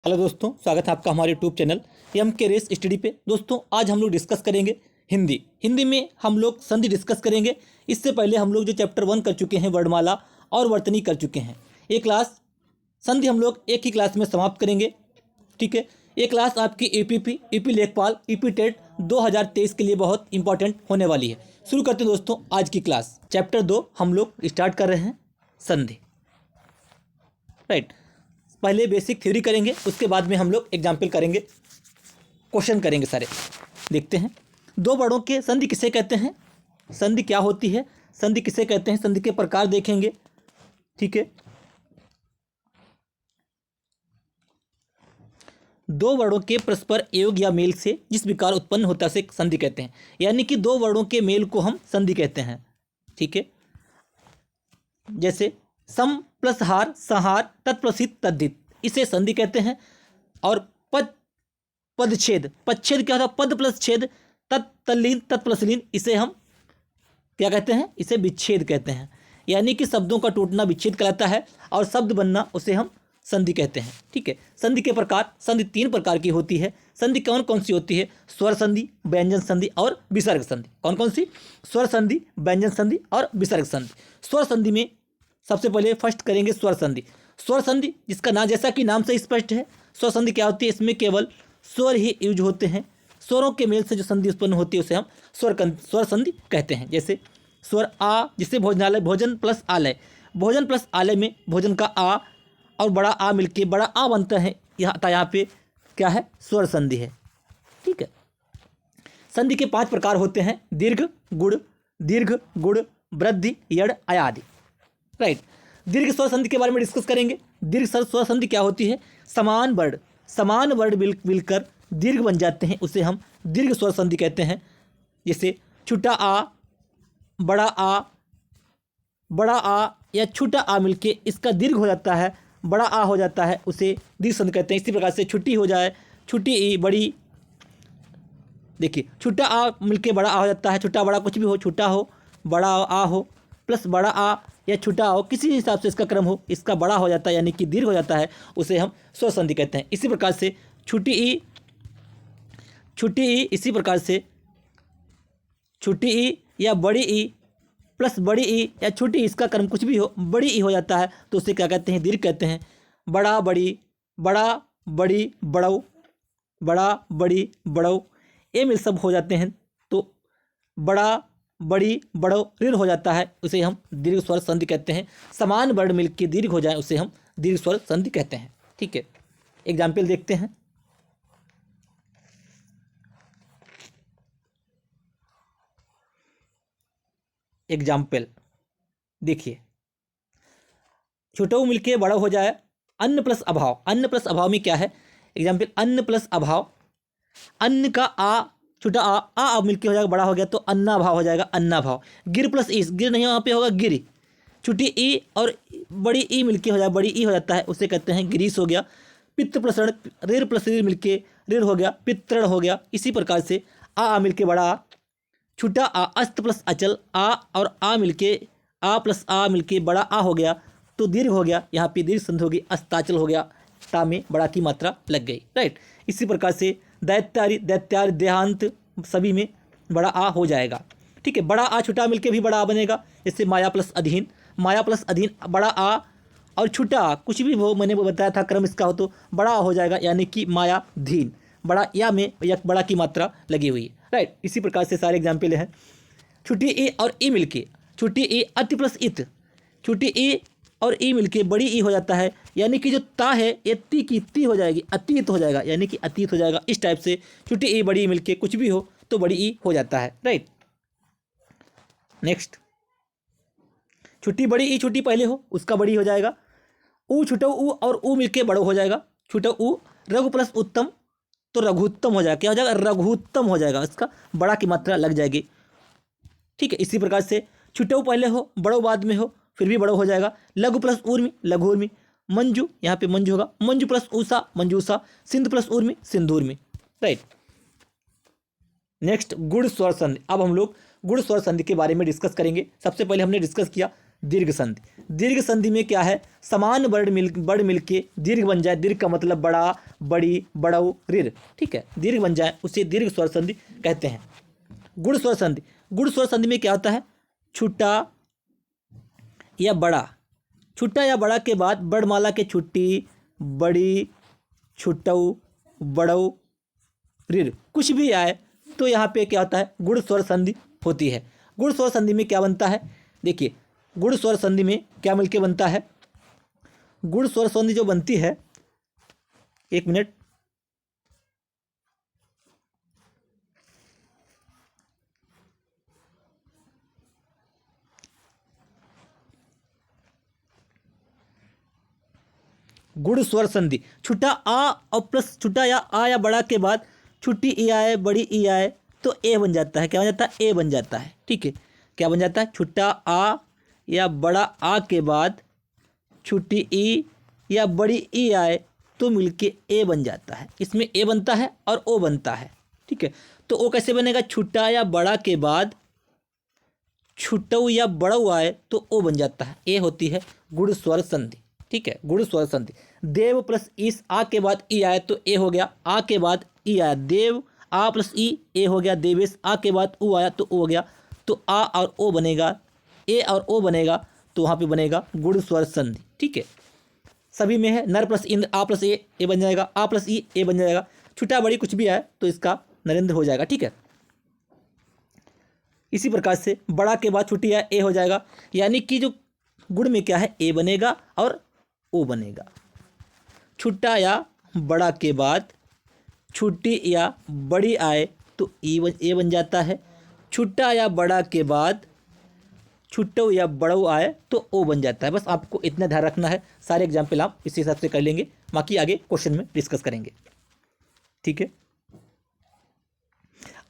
Hello दोस्तों, स्वागत है आपका हमारे यूट्यूब चैनल एम के रेस स्टडी पे। दोस्तों आज हम लोग डिस्कस करेंगे हिंदी में हम लोग संधि डिस्कस करेंगे। इससे पहले हम लोग जो चैप्टर 1 कर चुके हैं वर्णमाला और वर्तनी कर चुके हैं। ये क्लास संधि हम लोग एक ही क्लास में समाप्त करेंगे। ठीक है, ये क्लास आपकी यूपी लेखपाल यूपी टेट 2023 के लिए बहुत इंपॉर्टेंट होने वाली है। शुरू करते हैं दोस्तों आज की क्लास। चैप्टर 2 हम लोग स्टार्ट कर रहे हैं, संधि। राइट, पहले बेसिक थ्योरी करेंगे, उसके बाद में हम लोग एग्जाम्पल करेंगे, क्वेश्चन करेंगे सारे। देखते हैं दो वर्णों के संधि किसे कहते हैं, संधि क्या होती है, संधि किसे कहते हैं, संधि के प्रकार देखेंगे। ठीक है, दो वर्णों के परस्पर योग या मेल से जिस विकार उत्पन्न होता है उसे संधि कहते हैं। यानी कि दो वर्णों के मेल को हम संधि कहते हैं। ठीक है, जैसे सम प्लस हार संहार तत्प्रसिद्ध तद्धित, इसे संधि कहते हैं। और पदछेद क्या होता है, पद प्लस छेद तत्लीन तत्प्लसलीन, इसे हम क्या कहते हैं, इसे विच्छेद कहते हैं। यानी कि शब्दों का टूटना विच्छेद कहलाता है और शब्द बनना उसे हम संधि कहते हैं। ठीक है, संधि के प्रकार, संधि 3 प्रकार की होती है। संधि कौन कौन सी होती है, स्वर संधि, व्यंजन संधि और विसर्ग संधि। कौन कौन सी, स्वर संधि, व्यंजन संधि और विसर्ग संधि। स्वर संधि में सबसे पहले फर्स्ट करेंगे स्वर संधि। स्वर संधि जिसका नाम, जैसा कि नाम से स्पष्ट है, स्वर संधि क्या होती है, इसमें केवल स्वर ही यूज होते हैं। स्वरों के मेल से जो संधि उत्पन्न होती है उसे हम स्वर संधि कहते हैं। जैसे स्वर आ, जिससे भोजनालय, भोजन प्लस आलय, भोजन प्लस आलय में भोजन का आ और बड़ा आ मिलके बड़ा आ बनता है। यहाँ पे क्या है, स्वर संधि है। ठीक है, संधि के 5 प्रकार होते हैं, दीर्घ गुड़ वृद्धि यड़ आयादि। राइट, दीर्घ स्वर संधि के बारे में डिस्कस करेंगे। दीर्घ स्वर संधि क्या होती है, समान वर्ड मिलकर दीर्घ बन जाते हैं, उसे हम दीर्घ स्वर संधि कहते हैं। जैसे छोटा आ बड़ा आ या छोटा आ मिलके इसका दीर्घ हो जाता है, बड़ा आ हो जाता है, उसे दीर्घ संधि कहते हैं। इसी प्रकार से छुट्टी हो जाए, छुट्टी ई बड़ी, देखिए छोटा आ मिलके बड़ा आ हो जाता है, छोटा बड़ा कुछ भी हो, छोटा हो बड़ा आ हो प्लस बड़ा आ या छोटा हो, किसी हिसाब से इसका क्रम हो, इसका बड़ा हो जाता है यानी कि दीर्घ हो जाता है, उसे हम स्वर संधि कहते हैं। इसी प्रकार से छुट्टी ई, इसी प्रकार से छोटी ई या बड़ी ई प्लस बड़ी ई या छोटी ई, इसका क्रम कुछ भी हो, बड़ी ई हो जाता है तो उसे क्या कहते हैं, दीर्घ कहते हैं। बड़ा बड़ी बड़ऊ, ये मिल सब हो जाते हैं तो बड़ा बड़ी बड़ो ऋण हो जाता है, उसे हम दीर्घ स्वर संधि कहते हैं। समान वर्ण मिलकर दीर्घ हो जाए उसे हम दीर्घ स्वर संधि कहते हैं। ठीक है, एग्जाम्पल देखते हैं। एग्जाम्पल देखिए, छोटा मिलके बड़ा हो जाए, अन्न प्लस अभाव में क्या है, एग्जाम्पल अन्न प्लस अभाव, अन्न का आ, छोटा आ मिलके हो जाएगा, बड़ा हो गया तो अन्ना भाव हो जाएगा, अन्ना भाव। गिर प्लस ईस, गिर नहीं वहाँ पे होगा गिर, छोटी ई और बड़ी ई मिलके हो जाए, बड़ी ई हो जाता है, उसे कहते हैं गिरीश हो गया। पित्त प्लस ऋण, ऋण प्लस ऋण मिलके ऋण हो गया, पितृण हो गया। इसी प्रकार से आ मिलके बड़ा आ, छोटा आ, अस्त प्लस अचल, आ और आ मिलके, आ प्लस आ मिलके बड़ा आ हो गया तो दीर्घ हो गया, यहाँ पे दीर्घ संधि होगी, अस्ताचल हो गया, ता में बड़ा की मात्रा लग गई। राइट, इसी प्रकार से दैत्यारि देहांत, सभी में बड़ा आ हो जाएगा। ठीक है, बड़ा आ छोटा मिलके भी बड़ा आ बनेगा। जैसे माया प्लस अधीन, बड़ा आ और छोटा आ कुछ भी हो, मैंने वो बताया था क्रम इसका हो तो बड़ा आ हो जाएगा, यानी कि माया धीन, बड़ा या में या बड़ा की मात्रा लगी हुई है। राइट, इसी प्रकार से सारे एग्जाम्पल हैं। छोटी ए और ई मिलके, छोटी ए अति प्लस इत, छोटी ए और ई मिलके बड़ी ई हो जाता है, यानी कि जो ता है ये ती की ती हो जाएगी, अतीत हो जाएगा, यानी कि अतीत हो जाएगा। इस टाइप से छोटी ई बड़ी ई मिलके कुछ भी हो तो बड़ी ई हो जाता है। राइट, नेक्स्ट, छोटी बड़ी ई, छोटी पहले हो उसका बड़ी हो जाएगा। ऊ छोटा ऊ और ऊ मिलके बड़ो हो जाएगा, छोटा ऊ। रघु प्लस उत्तम तो रघुत्तम हो जाएगा, क्या हो जाएगा, रघुत्तम हो जाएगा, इसका बड़ा की मात्रा लग जाएगी। ठीक है, इसी प्रकार से छोटा ऊ पहले हो बड़ो बाद में हो फिर भी बड़ो हो जाएगा। लघु प्लस ऊर्मी, लघु उर्मी। मंजू, यहाँ पे मंजू होगा, मंजू प्लस ऊषा, मंजूषा। सिंध प्लस ऊर्मी, सिंधूर्मी। राइट, नेक्स्ट गुण स्वर संधि। अब हम लोग गुण स्वर संधि के बारे में डिस्कस करेंगे। सबसे पहले हमने डिस्कस किया दीर्घ संधि। दीर्घ संधि में क्या है, समान वर्ड मिल के दीर्घ बन जाए। दीर्घ का मतलब बड़ा, बड़ी, बड़ऊ, ऋर, ठीक है, दीर्घ बन जाए उसे दीर्घ स्वर संधि कहते हैं। गुण स्वर संधि। गुण स्वर संधि में क्या होता है, छोटा या बड़ा, छोटा या बड़ा के बाद वर्णमाला के छुट्टी, बड़ी, छुटऊ, बड़ऊ, ऋर कुछ भी आए तो यहाँ पे क्या होता है, गुण स्वर संधि होती है। गुण स्वर संधि में क्या बनता है, देखिए गुण स्वर संधि में क्या मिलके बनता है, गुण स्वर संधि जो बनती है, एक मिनट, गुण स्वर संधि, छुट्टा आ और प्लस छुट्टा या आ या बड़ा के बाद छुट्टी ई आए, बड़ी ई आए तो ए बन जाता है। क्या बन जाता है, ए बन जाता है, ठीक है। क्या बन जाता है, छुट्टा आ या बड़ा आ के बाद छुट्टी ई या बड़ी ई आए तो मिलके ए बन जाता है। इसमें ए बनता है और ओ बनता है, ठीक है। तो ओ कैसे बनेगा, छुट्टा या बड़ा के बाद छुटऊ या बड़ऊ आए तो ओ बन जाता है। ए होती है गुण स्वर संधि, ठीक है, गुण स्वर संधि। देव प्लस इस आ के बाद ई आए तो ए हो गया, आ के बाद ई आया, देव आ प्लस ई, ए हो गया, देवेश आ के बाद ऊ आया तो ओ हो गया, तो आ और ओ बनेगा, ए और ओ बनेगा तो वहाँ पे बनेगा गुण स्वर संधि, ठीक है। सभी में है, नर प्लस इंद्र, आ प्लस ए बन जाएगा, आ प्लस ई, ए बन जाएगा, छोटा बड़ी कुछ भी आए तो इसका नरेंद्र हो जाएगा, ठीक है। इसी प्रकार से बड़ा के बाद छुट्टी आए ए हो जाएगा, यानी कि जो गुण में क्या है, ए बनेगा और ओ बनेगा। छुट्टा या बड़ा के बाद छुट्टी या बड़ी आए तो ए बन जाता है। छुट्टा या बड़ा के बाद छुट्टो या बड़ो आए तो ओ बन जाता है। बस आपको इतना ध्यान रखना है, सारे एग्जाम्पल आप इसी हिसाब से कर लेंगे, बाकी आगे क्वेश्चन में डिस्कस करेंगे, ठीक है।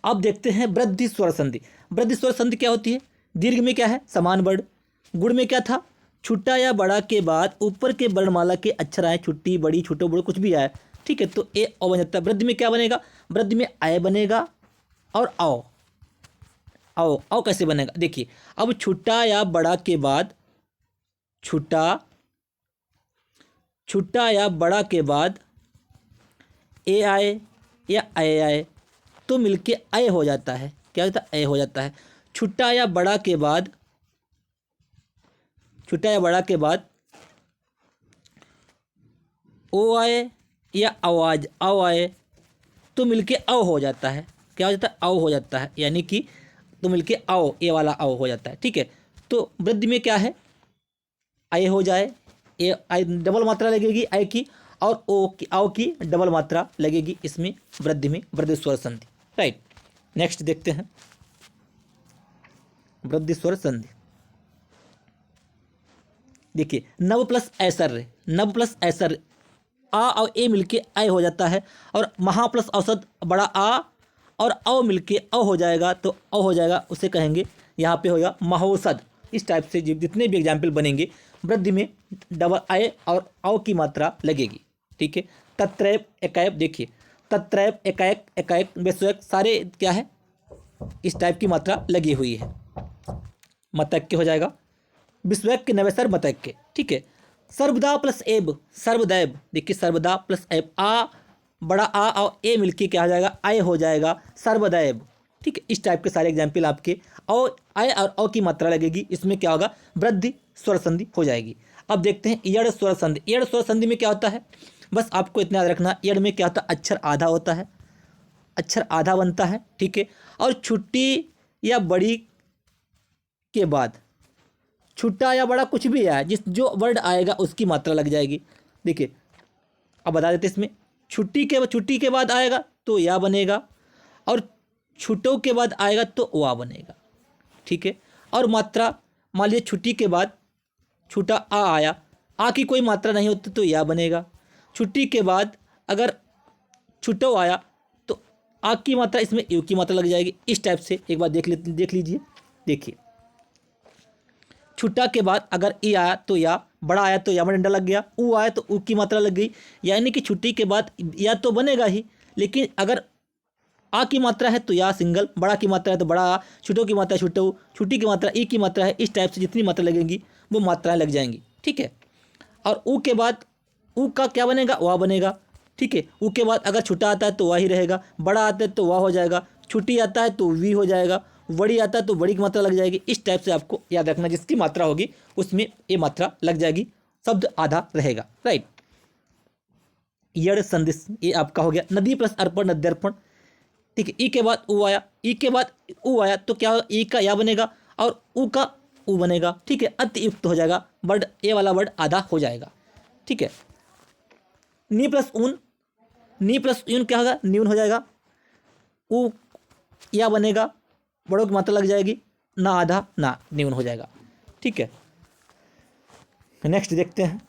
अब देखते हैं वृद्धि स्वर संधि। वृद्धि स्वर संधि क्या होती है, दीर्घ में क्या है, समान वर्ण। गुण में क्या था, छुट्टा या बड़ा के बाद ऊपर के वर्णमाला के अक्षर आए, छुट्टी, बड़ी, छोटो, बड़ो कुछ भी आए, ठीक है, तो ए ओ बन जाता है। वृद्धि में क्या बनेगा, वृद्धि में आय बनेगा और आओ। आओ आओ कैसे बनेगा, देखिए अब छुट्टा या बड़ा के बाद छुट्टा या बड़ा के बाद ए आए या आए आए तो मिलके अय हो जाता है। क्या होता है, अय हो जाता है। छुट्टा या बड़ा के बाद ओ आए या आवाज आओ आए तो मिलके औ हो जाता है। क्या हो जाता है, औ हो जाता है, यानी कि तो मिलके आओ, ए वाला आओ हो जाता है, ठीक है। तो वृद्धि में क्या है, आय हो जाए, ए आई डबल मात्रा लगेगी आय की, और ओ की आओ की डबल मात्रा लगेगी इसमें वृद्धि में, वृद्धि स्वर संधि, राइट। नेक्स्ट देखते हैं वृद्धि स्वर संधि। देखिए नव प्लस ऐश्वर्य, नव प्लस ऐश्वर्य, आ और ए मिलके आय हो जाता है, और महा प्लस औसत बड़ा आ और औ मिलके औ हो जाएगा, तो औ हो जाएगा, उसे कहेंगे यहाँ पे होगा महोसद। इस टाइप से जितने भी एग्जाम्पल बनेंगे वृद्धि में डबल आय और औ की मात्रा लगेगी, ठीक है। तत्रैव एकाएक, देखिए तत्रैव एकाएक, एकाएक विस्वयक, सारे क्या है, इस टाइप की मात्रा लगी हुई है। मतैक्य हो जाएगा, विस्वयक के नवेसर मतैक्य, ठीक है। सर्वदा प्लस एब, सर्वदैव, देखिए सर्वदा प्लस एब, आ बड़ा आ और ए मिलके क्या हो जाएगा, आय हो जाएगा, सर्वदैव, ठीक है। इस टाइप के सारे एग्जाम्पल आपके और आय और औ की मात्रा लगेगी, इसमें क्या होगा, वृद्धि स्वर संधि हो जाएगी। अब देखते हैं यड़ स्वर संधि। यड़ स्वर संधि में क्या होता है, बस आपको इतना याद रखना, यड़ में क्या होता है, अक्षर आधा होता है, अक्षर आधा बनता है, ठीक है। और छुट्टी या बड़ी के बाद छुट्टा या बड़ा कुछ भी आए, जिस जो वर्ड आएगा उसकी मात्रा लग जाएगी। देखिए अब बता देते, इसमें छुट्टी के बाद आएगा तो या बनेगा, और छुट्टों के बाद आएगा तो वा बनेगा, ठीक है। और मात्रा मान लीजिए छुट्टी के बाद छुट्टा आ आया, आ की कोई मात्रा नहीं होती तो या बनेगा। छुट्टी के बाद अगर छुट्टो आया तो आ की मात्रा, इसमें यू की मात्रा लग जाएगी। इस टाइप से एक बार देख लीजिए, देखिए छुट्टा के बाद अगर ई आया तो या, बड़ा आया तो या में डंडा लग गया, ऊ आया तो ऊ की मात्रा लग गई, यानी कि छुट्टी के बाद या तो बनेगा ही, लेकिन अगर आ की मात्रा है तो या सिंगल, बड़ा की मात्रा है तो बड़ा आ, छुट्टों की मात्रा छुट्टो, छुट्टी की मात्रा ई की मात्रा है, इस टाइप से जितनी मात्रा लगेंगी वो मात्राएं लग जाएंगी, ठीक है। और ऊ के बाद ऊ का क्या बनेगा, वाह बनेगा, ठीक है। ऊ के बाद अगर छोटा आता है तो वाह ही रहेगा, बड़ा आता है तो वाह हो जाएगा, छुट्टी आता है तो वी हो जाएगा, बड़ी आता है तो बड़ी की मात्रा लग जाएगी। इस टाइप से आपको याद रखना, जिसकी मात्रा होगी उसमें ये मात्रा लग जाएगी, शब्द आधा रहेगा, राइट। यड़ संदिस ये आपका हो गया। नदी प्लस अर्पण नद्यर्पण, ठीक है। ई के बाद ऊ आया, ई के बाद ऊ आया तो क्या होगा, ई का या बनेगा और ऊ का ऊ बनेगा, ठीक है। अतियुक्त हो जाएगा, वर्ड ए वाला वर्ड आधा हो जाएगा, ठीक है। नी प्लस ऊन, नी प्लस ऊन क्या होगा, न्यून हो जाएगा। ऊ या बनेगा, बड़ों की मात्रा लग जाएगी, ना आधा ना न्यून हो जाएगा, ठीक है। नेक्स्ट देखते हैं।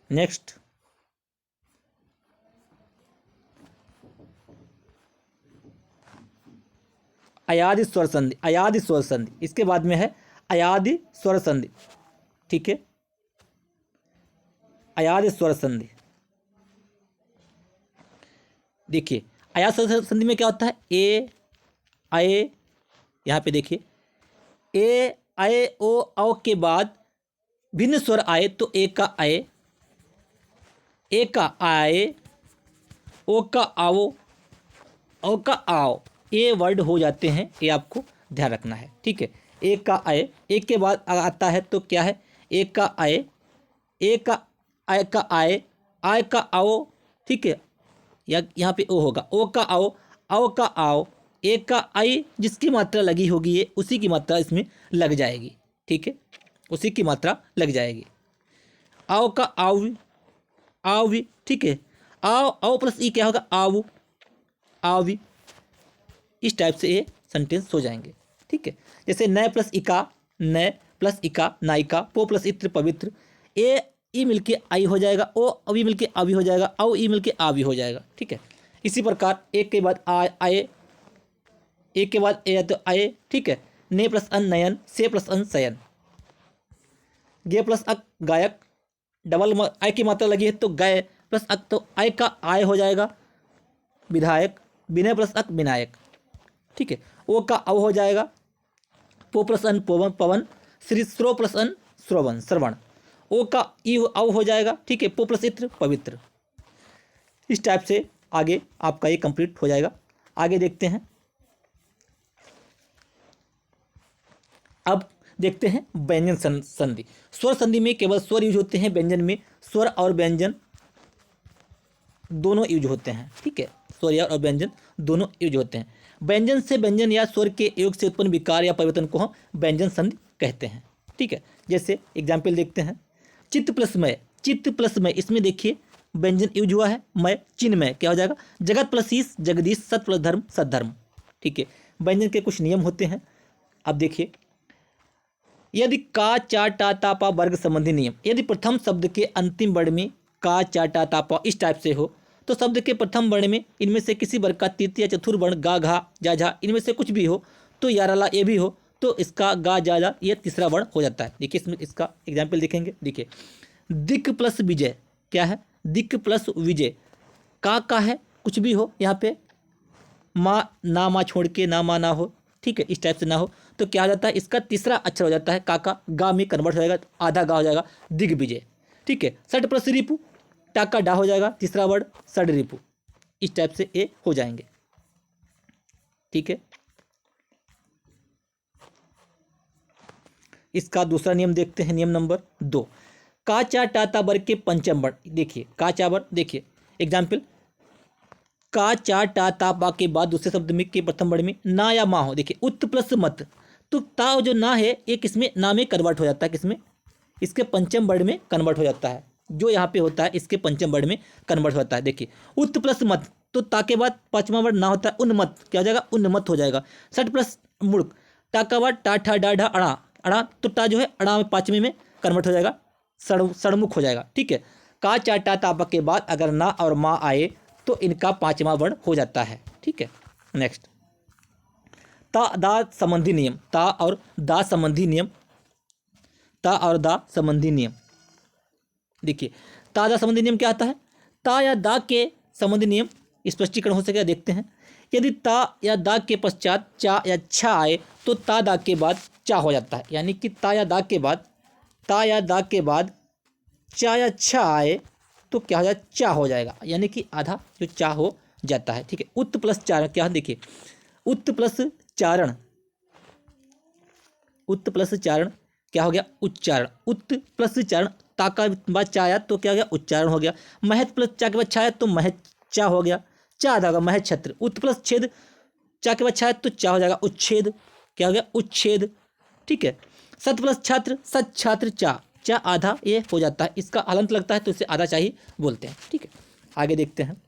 नेक्स्ट अयादि स्वर संधि, अयादि स्वर संधि, इसके बाद में है अयादि स्वर संधि, ठीक है। अयादि स्वर संधि, देखिए अयादि स्वर संधि में क्या होता है, ए आए, यहाँ पे देखिए ए आए ओ औ के बाद भिन्न स्वर आए तो ए का आए, ए का आए, ओ का आओ, औ का आओ, ये वर्ड हो जाते हैं, ये आपको ध्यान रखना है, ठीक है। एक का आए, एक के बाद आता है तो क्या है, एक का आए, एक का आए का आए का आओ, ठीक है। या यहाँ पे ओ होगा, ओ का आओ का आओ, एक का आई, जिसकी मात्रा लगी होगी ये उसी की मात्रा इसमें लग जाएगी, ठीक है, उसी की मात्रा लग जाएगी। आओ का आओ भी, ठीक है। आओ प्लस ई क्या होगा, आओ भी। इस टाइप से ये सेंटेंस हो जाएंगे, ठीक है। जैसे नय प्लस इका, नय प्लस इका नायिका, पो प्लस इत्र पवित्र, ए ई मिलके आई हो जाएगा, ओ अभी मिलके अभी हो जाएगा, औ ई मिलके आ भी हो जाएगा, ठीक है। इसी प्रकार एक के बाद आए, एक के बाद ए तो आए, ठीक है। ने प्लस अन नयन, से प्लस अन सयन, गे प्लस अक गायक, डबल आई की मात्रा लगी है तो गए प्लस अक तो आई का आय हो जाएगा, विधायक, विनय प्लस अक विनायक, ठीक है। ओ का अव हो जाएगा, पो प्लस अन पवन, श्रो प्लस अन श्रवण, ओ का ई अव हो जाएगा, ठीक है। पो प्लस इत्र पवित्र। इस टाइप से आगे आपका ये कंप्लीट हो जाएगा। आगे देखते हैं। अब देखते हैं व्यंजन संधि। स्वर संधि में केवल स्वर यूज होते हैं, व्यंजन में स्वर और व्यंजन दोनों यूज होते हैं, ठीक है। स्वर और व्यंजन दोनों यूज होते हैं। व्यंजन से व्यंजन या स्वर के योग से उत्पन्न विकार या परिवर्तन को हम व्यंजन संधि कहते हैं, ठीक है। जैसे एग्जाम्पल देखते हैं, चित्त प्लस मय, चित्त प्लस मय, इसमें देखिए व्यंजन यूज हुआ है, मय चिन्मय क्या हो जाएगा, जगत प्लस ईश जगदीश, सत प्लस धर्म सद्धर्म, ठीक है। व्यंजन के कुछ नियम होते हैं। अब देखिए, यदि का चा टा ता पा वर्ग संबंधी नियम, यदि प्रथम शब्द के अंतिम वर्ण में का चा टा ता पा इस टाइप से हो तो शब्द के प्रथम वर्ण में इनमें से किसी वर्ग का तृतीय चतुर्थ वर्ण गा घा जा झा इनमें से कुछ भी हो तो याराला ये भी हो तो इसका गा जा जा ये तीसरा वर्ण हो जाता है। देखिए इसमें इसका एग्जाम्पल देखेंगे। देखिए दिक प्लस विजय क्या है, दिक प्लस विजय, का है कुछ भी हो, यहाँ पे माँ ना माँ छोड़ के ना माँ ना हो, ठीक है, इस टाइप से ना हो तो क्या हो जाता है, इसका तीसरा अक्षर हो जाता है का गा में कन्वर्ट हो जाएगा, आधा गा हो जाएगा दिग्विजय, ठीक है। सट प्लस रिपु, टाका डा हो जाएगा, तीसरा वर्ड सड रिपु, इस टाइप से ए हो जाएंगे, ठीक है। इसका दूसरा नियम देखते हैं, नियम नंबर 2, का चा टा ता वर्ग के पंचम वर्ण। देखिए का चा वर्ग, देखिए एग्जाम्पल, का चा टा ता पा के बाद दूसरे शब्द में के प्रथम वर्ण में ना या मा हो, देखिए उत प्लस मत, तो ता जो ना है ये किसमें, ना में कन्वर्ट हो जाता है, किसमें, इसके पंचम वर्ण में कन्वर्ट हो जाता है, जो यहाँ पे होता है इसके पंचम वर्ण में कन्वर्ट होता है। देखिए उत प्लस मत, तो ता के बाद पांचवा वर्ण ना होता है उन्मत, क्या हो जाएगा उन्मत हो जाएगा। सट प्लस मुड़क, टा का बाद टा ठा डा ढा अड़ा, अड़ा तो टा जो है अड़ा में पाँचवें में कन्वर्ट हो जाएगा, सड़मुख हो जाएगा, ठीक है। का चा टा तापा के बाद अगर ना और माँ आए तो इनका पांचवा वर्ण हो जाता है, ठीक है। नेक्स्ट ता दा संबंधी नियम, ता और दा संबंधी नियम, ता और दा संबंधी नियम। देखिए ता दा संबंधी नियम क्या आता है, ता या दा के संबंधी नियम स्पष्टीकरण हो सकेगा, देखते हैं। यदि ता या दा के पश्चात चा या छा आए तो ता दा के बाद चा हो जाता है, यानी कि ता या दा के बाद चा या छा आए तो क्या हो जाएगा, चा हो जाएगा, यानी कि आधा जो चा हो जाता है। ठीक है, उत्त प्लस चारण क्या है, देखिए उत्त प्लस चारण क्या हो गया, उच्चारण। उत्त प्लस चारण, ता का बाद चा आया तो क्या हो गया, उच्चारण हो गया। महत प्लस चा के बाद छा आया तो महत चा हो गया, चा आधा होगा महत छत्र। उत्त प्लस छेद, चा के बाद छा आया तो चा हो जाएगा उच्छेद, क्या हो गया, उच्छेद। ठीक है, सत प्लस छात्र, सत छात्र, चा आधा ये हो जाता है, इसका हलंत लगता है तो इसे आधा चा ही बोलते हैं। ठीक है, आगे देखते हैं।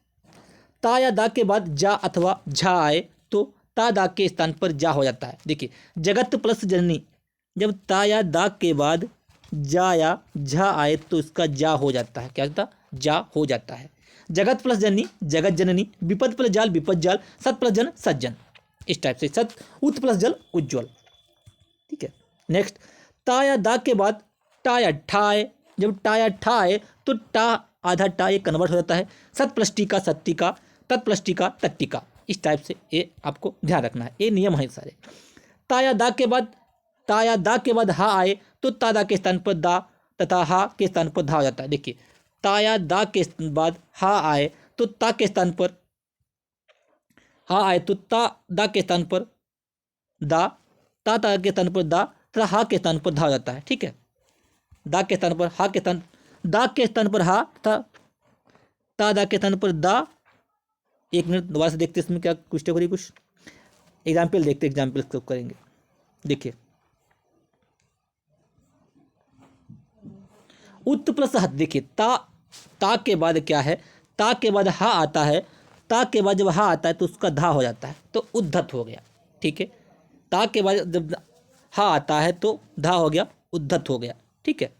ता या दा के बाद जा अथवा झा आए तो ता दा के स्थान पर जा हो जाता है। देखिए जगत प्लस जननी, जब ता या दा के बाद जा या झा आए तो इसका जा हो जाता है, क्या होता है, जा हो जाता है। जगत प्लस जननी, जगत जननी। विपद प्लस जाल, विपद जाल। सत प्लस जन, सज्जन। इस टाइप से सत, उत प्लस जल, उज्ज्वल। ठीक है, नेक्स्ट। ता या दा के बाद टा या ठा आए, जब टा या ठा आए तो टा आधा टा ये कन्वर्ट हो जाता है। सत प्लस टीका, सत्तिका। तत् प्लस टीका, तत्तिका। इस टाइप से ये आपको ध्यान रखना है, ये नियम है सारे। ता या दा के बाद हा आए तो ता दा के स्थान पर दा तथा हा के स्थान पर धा हो जाता है। देखिए ता या दा के बाद हा आए तो ता के स्थान पर हा आए तो ता दा के स्थान पर दा, ता के स्थान पर दा तथा हा के स्थान पर धा हो जाता है। ठीक है, दा के स्थान पर हा के स्थान, दा के स्थान पर हा तथा ता दा के स्थान पर दा। एक मिनट दोबारा से देखते इसमें क्या कुछ हो रही, कुछ एग्जाम्पल देखते, एग्जाम्पल करेंगे। देखिए उत्त प्लस हत, देखिए ता के बाद क्या है, ता के बाद हा आता है, ता के बाद जब हा आता है तो उसका धा हो जाता है तो उद्धत हो गया। ठीक है, ता के बाद जब हा आता है तो धा हो गया, उद्धत हो गया। ठीक है,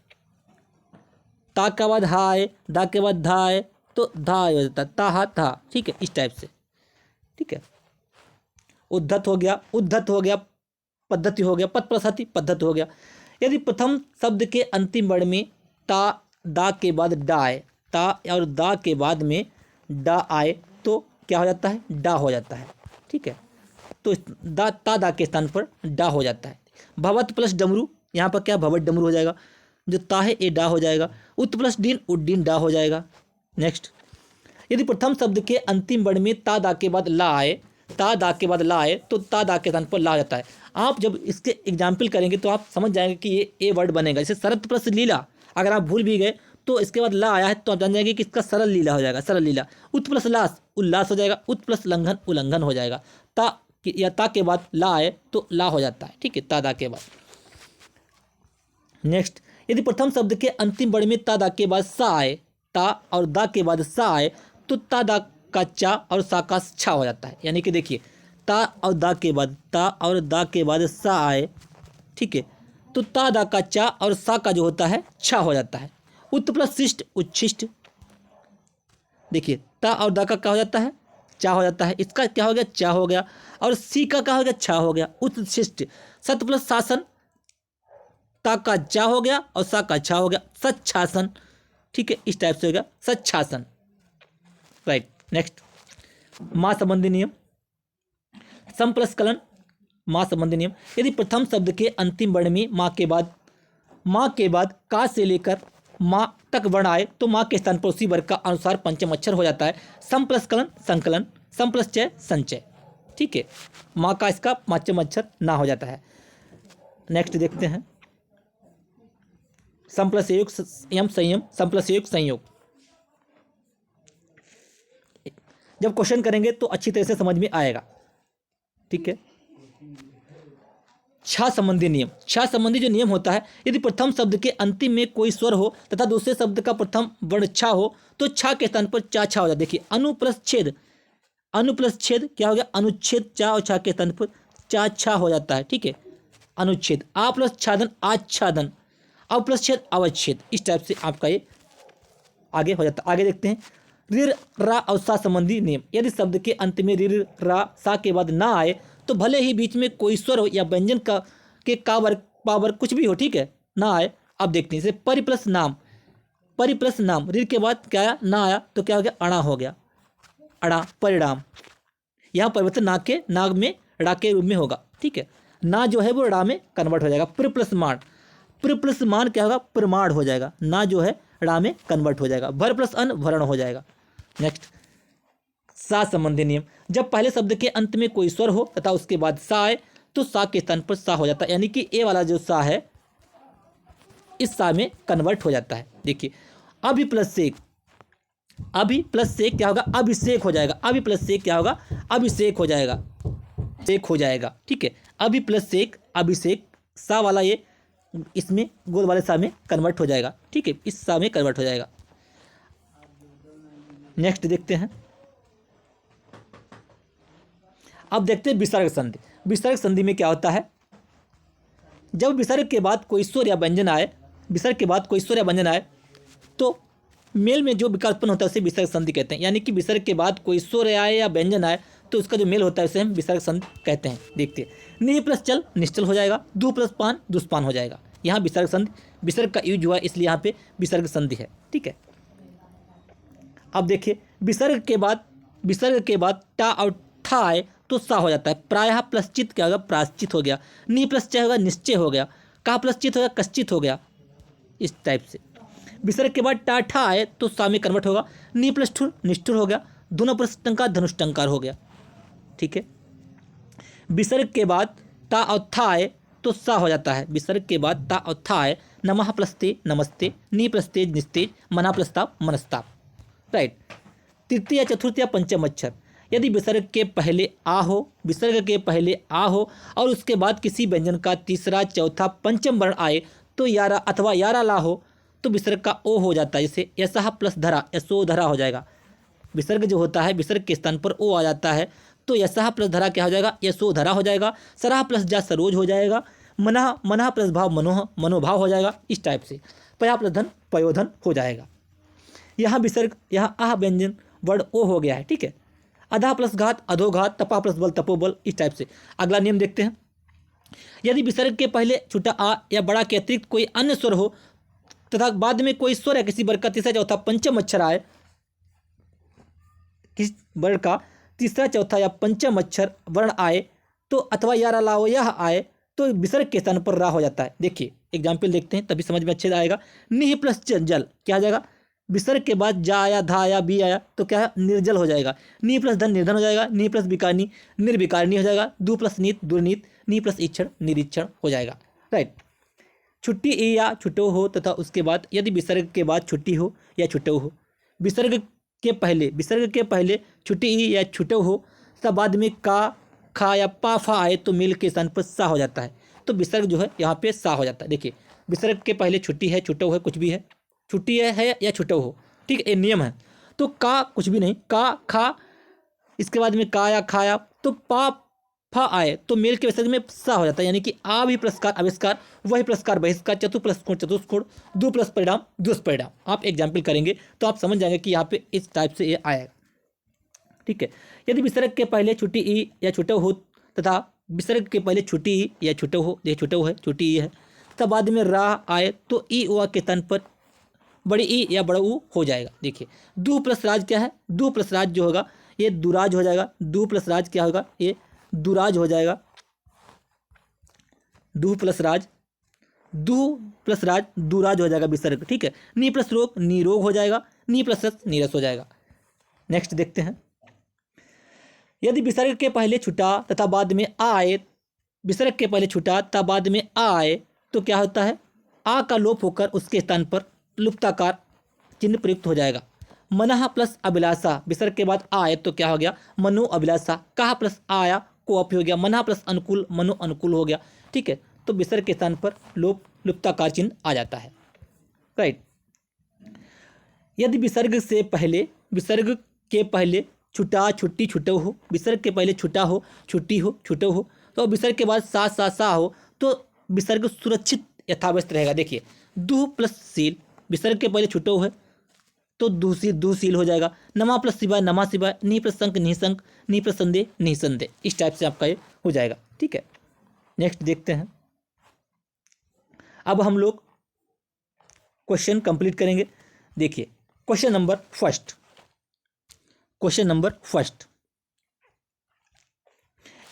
ता के बाद हा आए, दा के बाद धा आए तो धा हो जाता है, ता हा था। ठीक है, इस टाइप से। ठीक है, उद्धत हो गया, उद्धत हो गया, पद्धति हो गया, पद प्लस हति, पद्धति हो गया। यदि प्रथम शब्द के अंतिम वर्ण में ता दा के बाद डा आए, ता और दा के बाद में डा आए तो क्या हो जाता है, डा हो जाता है। ठीक है, तो दा ता दा के स्थान पर डा हो जाता है। भवत प्लस डमरू, यहाँ पर क्या भवत डमरू हो जाएगा, जो ता है ये डा हो जाएगा। उत प्लस डीन, उड्डीन डा हो जाएगा। नेक्स्ट, यदि प्रथम शब्द के अंतिम वर्ण में ता दा के बाद ला आए, ता दा के बाद ला आए तो ता दा के स्थान पर ला जाता है। आप जब इसके एग्जाम्पल करेंगे तो आप समझ जाएंगे कि ये वर्ड बनेगा। जैसे शरत प्लस लीला, अगर आप भूल भी गए तो इसके बाद ला आया है तो आप जान जाएंगे कि इसका सरल लीला हो जाएगा, सरल लीला। उत प्लस लास, उल्लास हो जाएगा। उत प्लस लंघन, उल्लंघन हो जाएगा। ता या ता के बाद ला आए तो ला हो जाता है। ठीक है, ता दा के बाद। नेक्स्ट, यदि प्रथम शब्द के अंतिम वर्ण में ता दा के बाद सा आए, ता और दा के बाद सा आए तो ता दा का चा और सा का छा हो जाता है। यानी कि देखिए ता और दा के बाद, ता और दा के बाद सा आए, ठीक है, तो ता दा का चा और सा का जो होता है छा हो जाता है। उत प्लस शिष्ट, उच्छिष्ट। देखिए ता और दा का क्या हो जाता है, चा हो जाता है, इसका क्या हो गया, चा हो गया। और सी का क्या हो गया, छा हो गया, उत्शिष्ट। सत प्लस शासन, ता का चा हो गया और सा का छा हो गया, सच्छासन। ठीक है, इस टाइप से हो गया सच्छासन। राइट, नेक्स्ट, माँ संबंधी नियम। सम प्लस कलन, माँ संबंधी नियम। यदि प्रथम शब्द के अंतिम वर्ण में माँ के बाद का से लेकर माँ तक वर्ण आए तो माँ के स्थान पर उसी वर्ग का अनुसार पंचम अक्षर हो जाता है। सम प्लस कलन, संकलन। सम प्लस चय, संचय। ठीक है, माँ का इसका पंचम अक्षर ना हो जाता है। नेक्स्ट देखते हैं, सम प्लस योग, यम संयम, सम प्लस योग, संयोग। जब क्वेश्चन करेंगे तो अच्छी तरह से समझ में आएगा। ठीक है, छा संबंधी नियम। छा संबंधी जो नियम होता है, यदि प्रथम शब्द के अंतिम में कोई स्वर हो तथा दूसरे शब्द का प्रथम वर्ण छा हो तो छा के स्थान पर चा छा हो जाता है। देखिए अनु प्लस छेद, अनु प्लस छेद क्या हो गया, अनुच्छेद। चा और छा के स्थान पर चा छा हो जाता है। ठीक है, अनुच्छेद। आ प्लस छादन, आच्छादन। अव प्लस छेद, अवच्छेद। इस टाइप से आपका ये आगे हो जाता है। आगे देखते हैं, रिर रा और सा संबंधी नियम। यदि शब्द के अंत में रिर रा सा के बाद ना आए तो भले ही बीच में कोई स्वर हो या व्यंजन का के कावर पावर कुछ भी हो, ठीक है, ना आए। अब देखते हैं, जैसे परि प्लस नाम, परि प्लस नाम, रिर के बाद क्या आया, ना आया तो क्या हो गया, अणा हो गया, अणा, परिणाम। यहाँ परिवर्तन ना के नाग में ड़ा के रूप में होगा, ठीक है। ना जो है वो ड़ा में कन्वर्ट हो जाएगा। प्र प्लस मान, प्र प्लस मान क्या होगा, प्रमाण हो जाएगा। ना जो है ड़ा में कन्वर्ट हो जाएगा। भर प्लस अन भरण हो जाएगा। नेक्स्ट, सा संबंधी नियम, जब पहले शब्द के अंत में कोई स्वर हो तथा उसके बाद सा आए तो सा के स्थान पर सा हो जाता है, यानी कि ए वाला जो सा है इस सा में कन्वर्ट हो जाता है। देखिए, अभी प्लस से, अभी प्लस से क्या होगा, अभिषेक हो जाएगा। अभी प्लस से क्या होगा, अभिषेक हो जाएगा, सेक हो जाएगा, ठीक है। अभी प्लस से अभिषेक, सा वाला ये इसमें गोल वाले सा में कन्वर्ट हो जाएगा, ठीक है, इस सा में कन्वर्ट हो जाएगा। नेक्स्ट देखते हैं, अब देखते हैं विसर्ग संधि। विसर्ग संधि में क्या होता है, जब विसर्ग के बाद कोई स्वर या व्यंजन आए, विसर्ग के बाद कोई स्वर या व्यंजन आए तो मेल में जो विकार उत्पन्न होता है उसे विसर्ग संधि कहते हैं। यानी कि विसर्ग के बाद कोई स्वर आए या व्यंजन आए तो उसका जो मेल होता है उसे हम विसर्ग संधि कहते हैं। देखते हैं, नि प्लस चल निश्चल हो जाएगा, दु प्लस पान दुष्पान हो जाएगा। यहाँ विसर्ग संधि, विसर्ग का यूज हुआ इसलिए यहाँ पे विसर्ग संधि है, ठीक है। अब देखिए, विसर्ग के बाद टा और ठा आए तो सा हो जाता है। प्रायः प्लस चित क्या होगा, प्राश्चित हो गया। नि प्लस च होगा, निश्चय हो गया। का प्लस चित होगा, कश्चित हो गया। इस टाइप से विसर्ग के बाद टा ठा आए तो सा में कन्वर्ट होगा। नि प्लस ठुर निष्ठुर हो गया। दोनों प्लस टंकार धनुष्टंकार हो गया, ठीक है। विसर्ग के बाद ता और था आए तो सा हो जाता है। विसर्ग के बाद ता और था आए, नमः प्लस ते नमस्ते, नि प्लस तेज निस्तेज, मना प्रस्ताप मनस्ताप, राइट। तृतीय या चतुर्थ या पंचम अक्षर, यदि विसर्ग के पहले आ हो, विसर्ग के पहले आ हो और उसके बाद किसी व्यंजन का तीसरा चौथा पंचम वर्ण आए तो यारा अथवा यारा ला हो तो विसर्ग का ओ हो जाता है। जैसे यशः प्लस धरा, यशोधरा हो जाएगा। विसर्ग जो होता है, विसर्ग के स्थान पर ओ आ जाता है तो यशः प्लस धरा क्या हो जाएगा, यशोधरा हो जाएगा। सराह प्लस जा सरोज हो जाएगा। मना मना प्लस भाव मनोह मनोभाव हो जाएगा। इस टाइप से पया प्लस धन पयोधन हो जाएगा। यहाँ विसर्ग, यहाँ आह व्यंजन वर्ण ओ हो गया है, ठीक है। अधा प्लस घात अधोघात, तपा प्लस बल तपोबल, इस टाइप से। अगला नियम देखते हैं, यदि विसर्ग के पहले छोटा आ या बड़ा के अतिरिक्त कोई अन्य स्वर हो तथा बाद में कोई स्वर या किसी वर्ग का तीसरा चौथा पंचम अक्षर आए, किस वर्ग का तीसरा चौथा या पंचम अक्षर वर्ण आए तो अथवा यारा लाओ यह आए तो विसर्ग के स्थान पर रा हो जाता है। देखिए एग्जाम्पल देखते हैं तभी समझ में अच्छे से आएगा। निह प्लस जल क्या आ जाएगा, विसर्ग के बाद जा आया धा आया बी आया तो क्या है, निर्जल हो जाएगा। नी प्लस धन निर्धन हो जाएगा। नी प्लस विकारनी निर्विकारनी हो जाएगा। दु प्लस नीत दुर्नीत, नी प्लस इक्षण निरीक्षण हो जाएगा, राइट। छुट्टी ए या छुटो हो तथा उसके बाद यदि विसर्ग के बाद छुट्टी हो या छुटो हो, विसर्ग के पहले छुट्टी ई या छुटो हो तथा बाद में का खा या पा फा आए तो मेल के स्थान पर सा हो जाता है तो विसर्ग जो है यहाँ पे सा हो जाता है। देखिए विसर्ग के पहले छुट्टी है छुटो है कुछ भी है, छुट्टी है या छुटो हो, ठीक है, ये नियम है। तो का कुछ भी नहीं, का खा इसके बाद में का या खाया तो पा फा आए तो मेल के विसर्ग में सा हो जाता है। यानी कि आ भी पुरस्कार आविष्कार, वही पुरस्कार बहिष्कार, चतु प्लस कोण चतुष्कोण, दु प्लस परिणाम दुष्परिणाम। आप एग्जाम्पल करेंगे तो आप समझ जाएंगे कि यहाँ पे इस टाइप से ये आएगा, ठीक है। यदि विसर्ग के पहले छुट्टी ई या छुटो हो तथा विसर्ग के पहले छुट्टी ई या छुटो हो, ये छुटो है छुट्टी ई है तथा बाद में रा आए तो ई वा के तन पर बड़ी ई या बड़ा ऊ हो जाएगा। देखिए दु प्लस राज क्या है, दु प्लस राज जो होगा ये दुराज हो जाएगा। दु प्लस राज क्या होगा, ये दुराज हो जाएगा। दु प्लस राज दुराज हो जाएगा विसर्ग, ठीक है। नी प्लस रोग निरोग हो जाएगा। नी प्लस रस नीरस हो जाएगा। नेक्स्ट देखते हैं, यदि विसर्ग के पहले छुटा तथा बाद में आ आए, विसर्ग के पहले छुटा तथा बाद में आ आए तो क्या होता है, आ का लोप होकर उसके स्थान पर लुप्ताकार चिन्ह प्रयुक्त हो जाएगा। मनः प्लस अभिलाषा, विसर्ग के बाद आ आए तो क्या हो गया, मनो अभिलाषा। कहा प्लस आया को अप हो गया। मनः प्लस अनुकूल मनो अनुकूल हो गया, ठीक है। तो विसर्ग के स्थान पर लुप्ताकार चिन्ह आ जाता है, राइट। यदि विसर्ग के पहले छुटा छुट्टी छुटो हो, विसर्ग के पहले छुटा हो छुट्टी हो छुटो हो तो विसर्ग के बाद सा हो तो विसर्ग सुरक्षित यथावस्थ रहेगा। देखिए दु प्लस सील, विसर्ग के पहले छुटो है तो दुशील हो जाएगा। नमा प्लस सिवाय नमा सिवाय, नी प्लस संक निसंक, नी प्लस संदेह निसंदेह, इस टाइप से आपका ये हो जाएगा, ठीक है। नेक्स्ट देखते हैं, अब हम लोग क्वेश्चन कंप्लीट करेंगे। देखिए क्वेश्चन नंबर फर्स्ट,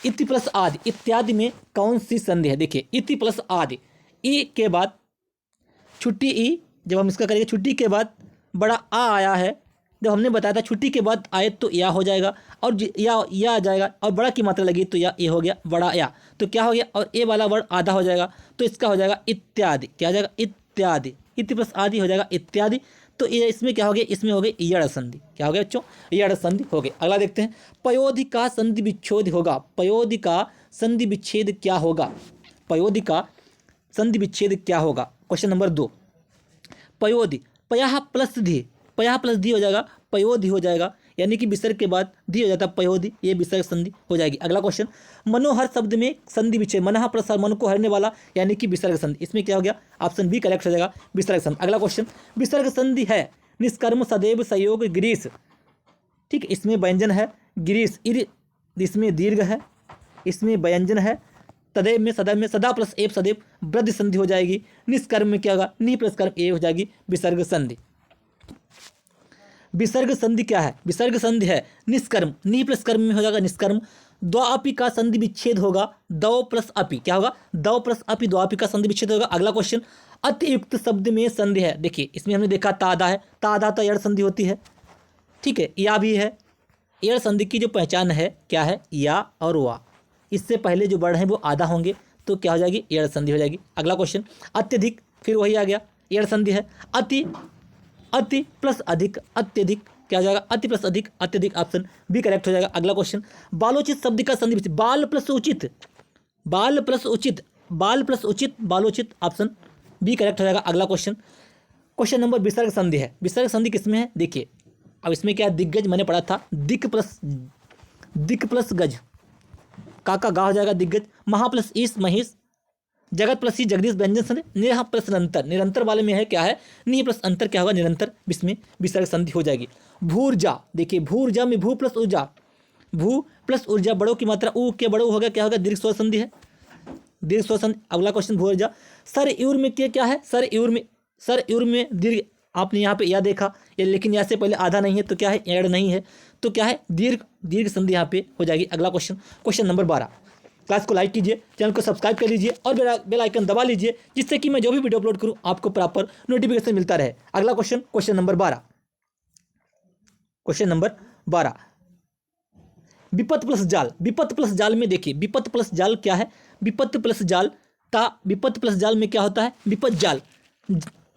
इति प्लस आदि इत्यादि में कौन सी संधि है? देखिए इति प्लस आदि, ई के बाद छुट्टी ई, जब हम इसका करेंगे छुट्टी के बाद बड़ा आ आया है, जब हमने बताया था छुट्टी के बाद आए तो या हो जाएगा, और या आ जाएगा, और बड़ा की मात्रा लगी तो या ए हो गया, बड़ा या, तो क्या हो गया, और ए वाला वर्ड आधा हो जाएगा, तो इसका हो जाएगा इत्यादि। क्या हो जाएगा? इत्यादि। इति प्लस आदि हो जाएगा इत्यादि। तो ये इसमें क्या हो गया? इसमें हो गई यड़ संधि। क्या हो गया बच्चों? यड़ संधि हो गई। अगला देखते हैं, पयोधि का संधि विच्छेद होगा। पयोधि का संधि विच्छेद क्या होगा? पयोधि का संधि विच्छेद क्या होगा? क्वेश्चन नंबर 2, पयोधि, पयः प्लस धी, पयः प्लस धी हो जाएगा, पयोधि हो जाएगा, यानी कि विसर्ग के बाद धी हो जाता है पयोधि, ये विसर्ग संधि हो जाएगी। अगला क्वेश्चन, मनोहर शब्द में संधि विच्छेद, मनः प्लस हर, मन को हरने वाला, यानी कि विसर्ग संधि, इसमें क्या हो गया? ऑप्शन बी करेक्ट हो जाएगा, विसर्ग संधि। अगला क्वेश्चन, विसर्ग संधि है निष्कर्म सदैव संयोग ग्रीस। ठीक, इसमें व्यंजन है ग्रीस, इसमें दीर्घ है, इसमें व्यंजन है, तदैव में सदैव में सदा प्लस एव सदैव वृद्धि संधि हो जाएगी। निष्कर्म में क्या होगा? नि प्लस कर्म ए हो जाएगी, विसर्ग संधि। विसर्ग संधि क्या है? विसर्ग संधि है निष्कर्म, नि प्लस कर्म में हो जाएगा निष्कर्म। द्वापी का संधि विच्छेद होगा, दौ प्लस अपी, क्या होगा? दौ प्लस अपी, द्वापी का संधि विच्छेद होगा। अगला क्वेश्चन, अतियुक्त शब्द में संधि है। देखिए इसमें हमने देखा तादा है, तादा तो यड़ संधि होती है, ठीक है, या भी है। यड़ संधि की जो पहचान है क्या है? या और वा, इससे पहले जो वर्ड हैं वो आधा होंगे, तो क्या हो जाएगी? यड़ संधि हो जाएगी। अगला क्वेश्चन, अत्यधिक, फिर वही आ गया, यड़ संधि है। अति, अति प्लस अधिक, अत्यधिक, क्या हो जाएगा? अति प्लस अधिक, अत्यधिक, ऑप्शन बी करेक्ट हो जाएगा। अगला क्वेश्चन, बालोचित शब्द का संधि विच्छेद, बाल प्लस उचित, बाल प्लस उचित, बाल प्लस उचित, बालोचित, ऑप्शन बी करेक्ट हो जाएगा। अगला क्वेश्चन, क्वेश्चन नंबर, विसर्ग संधि है। विसर्ग संधि किसमें है? देखिए अब इसमें क्या है? दिग्गज मैंने पढ़ा था, दिक प्लस गज, का गा हो जाएगा दिग्गज। महा प्लस ईस, महेश। जगत प्लस ही, जगदीश, व्यंजन संधि। नेहा प्लस निरंतर, निरंतर वाले में है क्या है? नि प्लस अंतर, क्या होगा? निरंतर, इसमें विसर्ग संधि हो जाएगी। भूर्जा, देखिए भूर्जा में भू प्लस ऊर्जा, भू प्लस ऊर्जा, बड़ों की मात्रा ऊ के बड़ों हो गया, क्या होगा? दीर्घ स्वर संधि है, दीर्घ स्वर संधि। अगला क्वेश्चन, भूर्जा। सर यूर में क्या है? सर यूर में दीर्घ, आपने यहाँ पे या देखा, या लेकिन यहाँ से पहले आधा नहीं है, तो क्या है? एड नहीं है, तो क्या है? दीर्घ संधि यहाँ पे हो जाएगी। अगला क्वेश्चन, क्वेश्चन नंबर 12। क्लास को लाइक कीजिए, चैनल को सब्सक्राइब कर लीजिए, और बेल आइकन दबा लीजिए, जिससे कि मैं जो भी वीडियो अपलोड करूँ आपको प्रॉपर नोटिफिकेशन मिलता रहे। अगला question, question number 12, question number 12, विपत्त प्लस जाल। विपत्त प्लस जाल में देखिए, विपत्त प्लस जाल क्या है? विपत्त प्लस जाल, विपत्त प्लस जाल में क्या होता है? विपत्त जाल,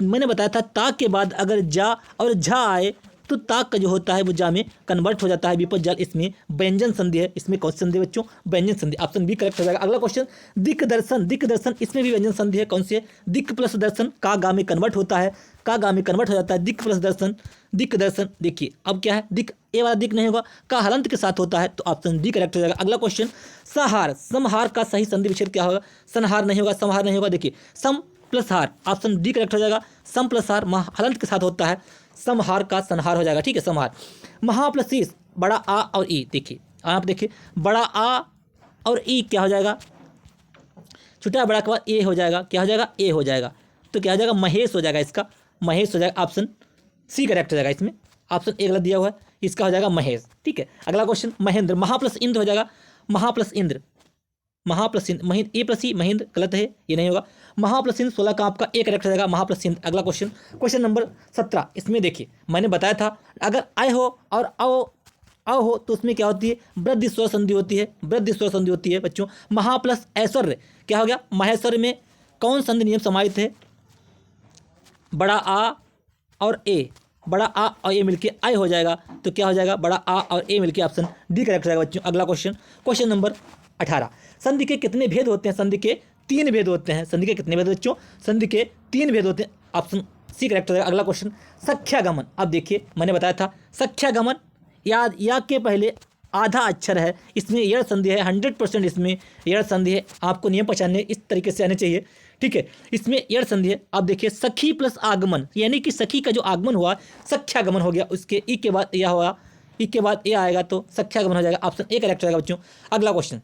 मैंने बताया था ता के बाद अगर जा और झा आए तो ताक का जो होता है वो जा में कन्वर्ट हो जाता है। विपद जाल, इसमें व्यंजन संधि है। इसमें कौन सी संधि है बच्चों? व्यंजन संधि, ऑप्शन बी करेक्ट हो जाएगा। अगला क्वेश्चन, दिक दर्शन, दिक दर्शन, इसमें भी व्यंजन संधि है। कौन सी है? दिक प्लस दर्शन, का गा में कन्वर्ट होता है, का गा में कन्वर्ट हो जाता है, दिक प्लस दर्शन, दिक दर्शन। देखिए अब क्या है? दिक, ए वाला दिक नहीं होगा, का हलंत के साथ होता है, तो ऑप्शन डी करेक्ट हो जाएगा। अगला क्वेश्चन, सहार, समहार का सही संधि विच्छेद क्या होगा? संहार नहीं होगा, समहार नहीं होगा। देखिए सम प्लस हार, ऑप्शन डी करेक्ट हो जाएगा। सम प्लस हार हलंत के साथ होता है, समहार का संहार हो जाएगा, ठीक है, समहार। महा प्लस ईस, बड़ा आ और ई, देखिए आप देखिए बड़ा आ और ई क्या हो जाएगा? छोटा बड़ा के बाद ए हो जाएगा, क्या हो जाएगा? ए हो जाएगा, तो क्या हो जाएगा? महेश हो जाएगा, इसका महेश हो जाएगा, ऑप्शन सी करेक्ट हो जाएगा। इसमें ऑप्शन ए गलत दिया हुआ है, इसका हो जाएगा महेश, ठीक है। अगला क्वेश्चन, महेंद्र, महा प्लस इंद्र हो जाएगा, महा प्लस इंद्र, महा प्लस इंद्र, महेंद्र, ए प्लस ई, महेंद्र गलत है, ये नहीं होगा। महा प्लस इंद्र 16 का आपका ए करेक्ट हो जाएगा, महा प्लस इंद्र। अगला क्वेश्चन, क्वेश्चन नंबर 17, इसमें देखिए मैंने बताया था अगर आय हो और आओ हो तो उसमें क्या होती है? वृद्धि स्वर संधि होती है, वृद्धि स्वर संधि होती है बच्चों। महा प्लस ऐश्वर्य क्या हो गया? महेश्वर्य में कौन संधि नियम समाहित है? बड़ा आ और ए, बड़ा आ और ए मिलके आय हो जाएगा, तो क्या हो जाएगा? बड़ा आ और ए मिलके ऑप्शन डी करेक्ट हो जाएगा बच्चों। अगला क्वेश्चन, क्वेश्चन नंबर 18, संधि के कितने भेद होते हैं? संधि के 3 भेद होते हैं। संधि के कितने भेद बच्चों? संधि के 3 भेद होते हैं, ऑप्शन सी करेक्ट हो जाएगा। अगला क्वेश्चन, सख्यागमन, अब देखिए मैंने बताया था सख्यागमन, या के पहले आधा अक्षर है, इसमें यड़ संधि है, 100% इसमें यड़ संधि है। आपको नियम पहचानने इस तरीके से आने चाहिए, ठीक है। इसमें यड़ संधि है। आप देखिए सखी प्लस आगमन, यानी कि सखी का जो आगमन हुआ सख्यागमन हो गया, उसके ई के बाद यह हुआ, ई के बाद ए आएगा तो सख्यागमन हो जाएगा, ऑप्शन ए करेक्ट हो जाएगा बच्चों। अगला क्वेश्चन,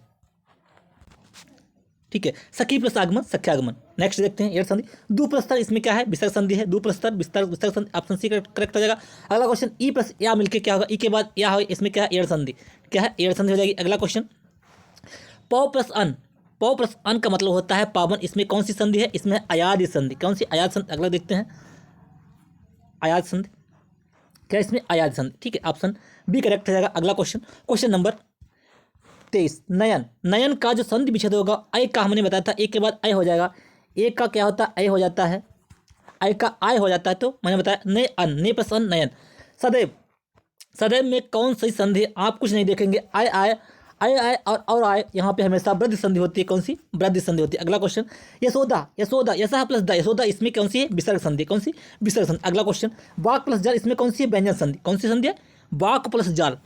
ठीक है, सखी प्लस आगमन, सख्यागमन। नेक्स्ट देखते हैं यड़ संधि, दुप्रस्तर, इसमें क्या है? विसर्ग संधि है, दुप्रस्तर, विसर्ग संधि, ऑप्शन सी करेक्ट हो जाएगा। अगला क्वेश्चन, ई प्लस या मिलके क्या होगा? ई के बाद या होगा, इसमें क्या है? यड़ संधि, क्या है? यड़ संधि हो जाएगी। अगला क्वेश्चन, पौ प्लस अन, पौ प्लस अन का मतलब होता है पावन। इसमें कौन सी संधि है? इसमें अयाद संधि। कौन सी? अयाद संधि। अगला देखते हैं, अयाद संधि। क्या इसमें अयाद संधि? ठीक है, ऑप्शन बी करेक्ट हो जाएगा। अगला क्वेश्चन, क्वेश्चन नंबर 23, नयन। नयन का जो संधि विच्छेद होगा, अय का हमने बताया था, ए के बाद अय हो जाएगा। ए का क्या होता है? अय हो जाता है, अय का आय हो जाता है, तो मैंने बताया नय अन, ने प्लस अन, नयन। सदैव, सदैव में कौन सी संधि? आप कुछ नहीं देखेंगे, आय आय, आय आय और आय, यहाँ पे हमेशा वृद्धि संधि होती है। कौन सी? वृद्धि संधि होती है। अगला क्वेश्चन, यशोदा। यशोदा, यशा प्लस द, यशोदा, इसमें कौन सी है? विसर्ग संधि। कौन सी? विसर्ग संधि। अगला क्वेश्चन, वाक प्लस जाल, इसमें कौन सी है? व्यंजन संधि। कौन सी संधि है? वाक प्लस जाल।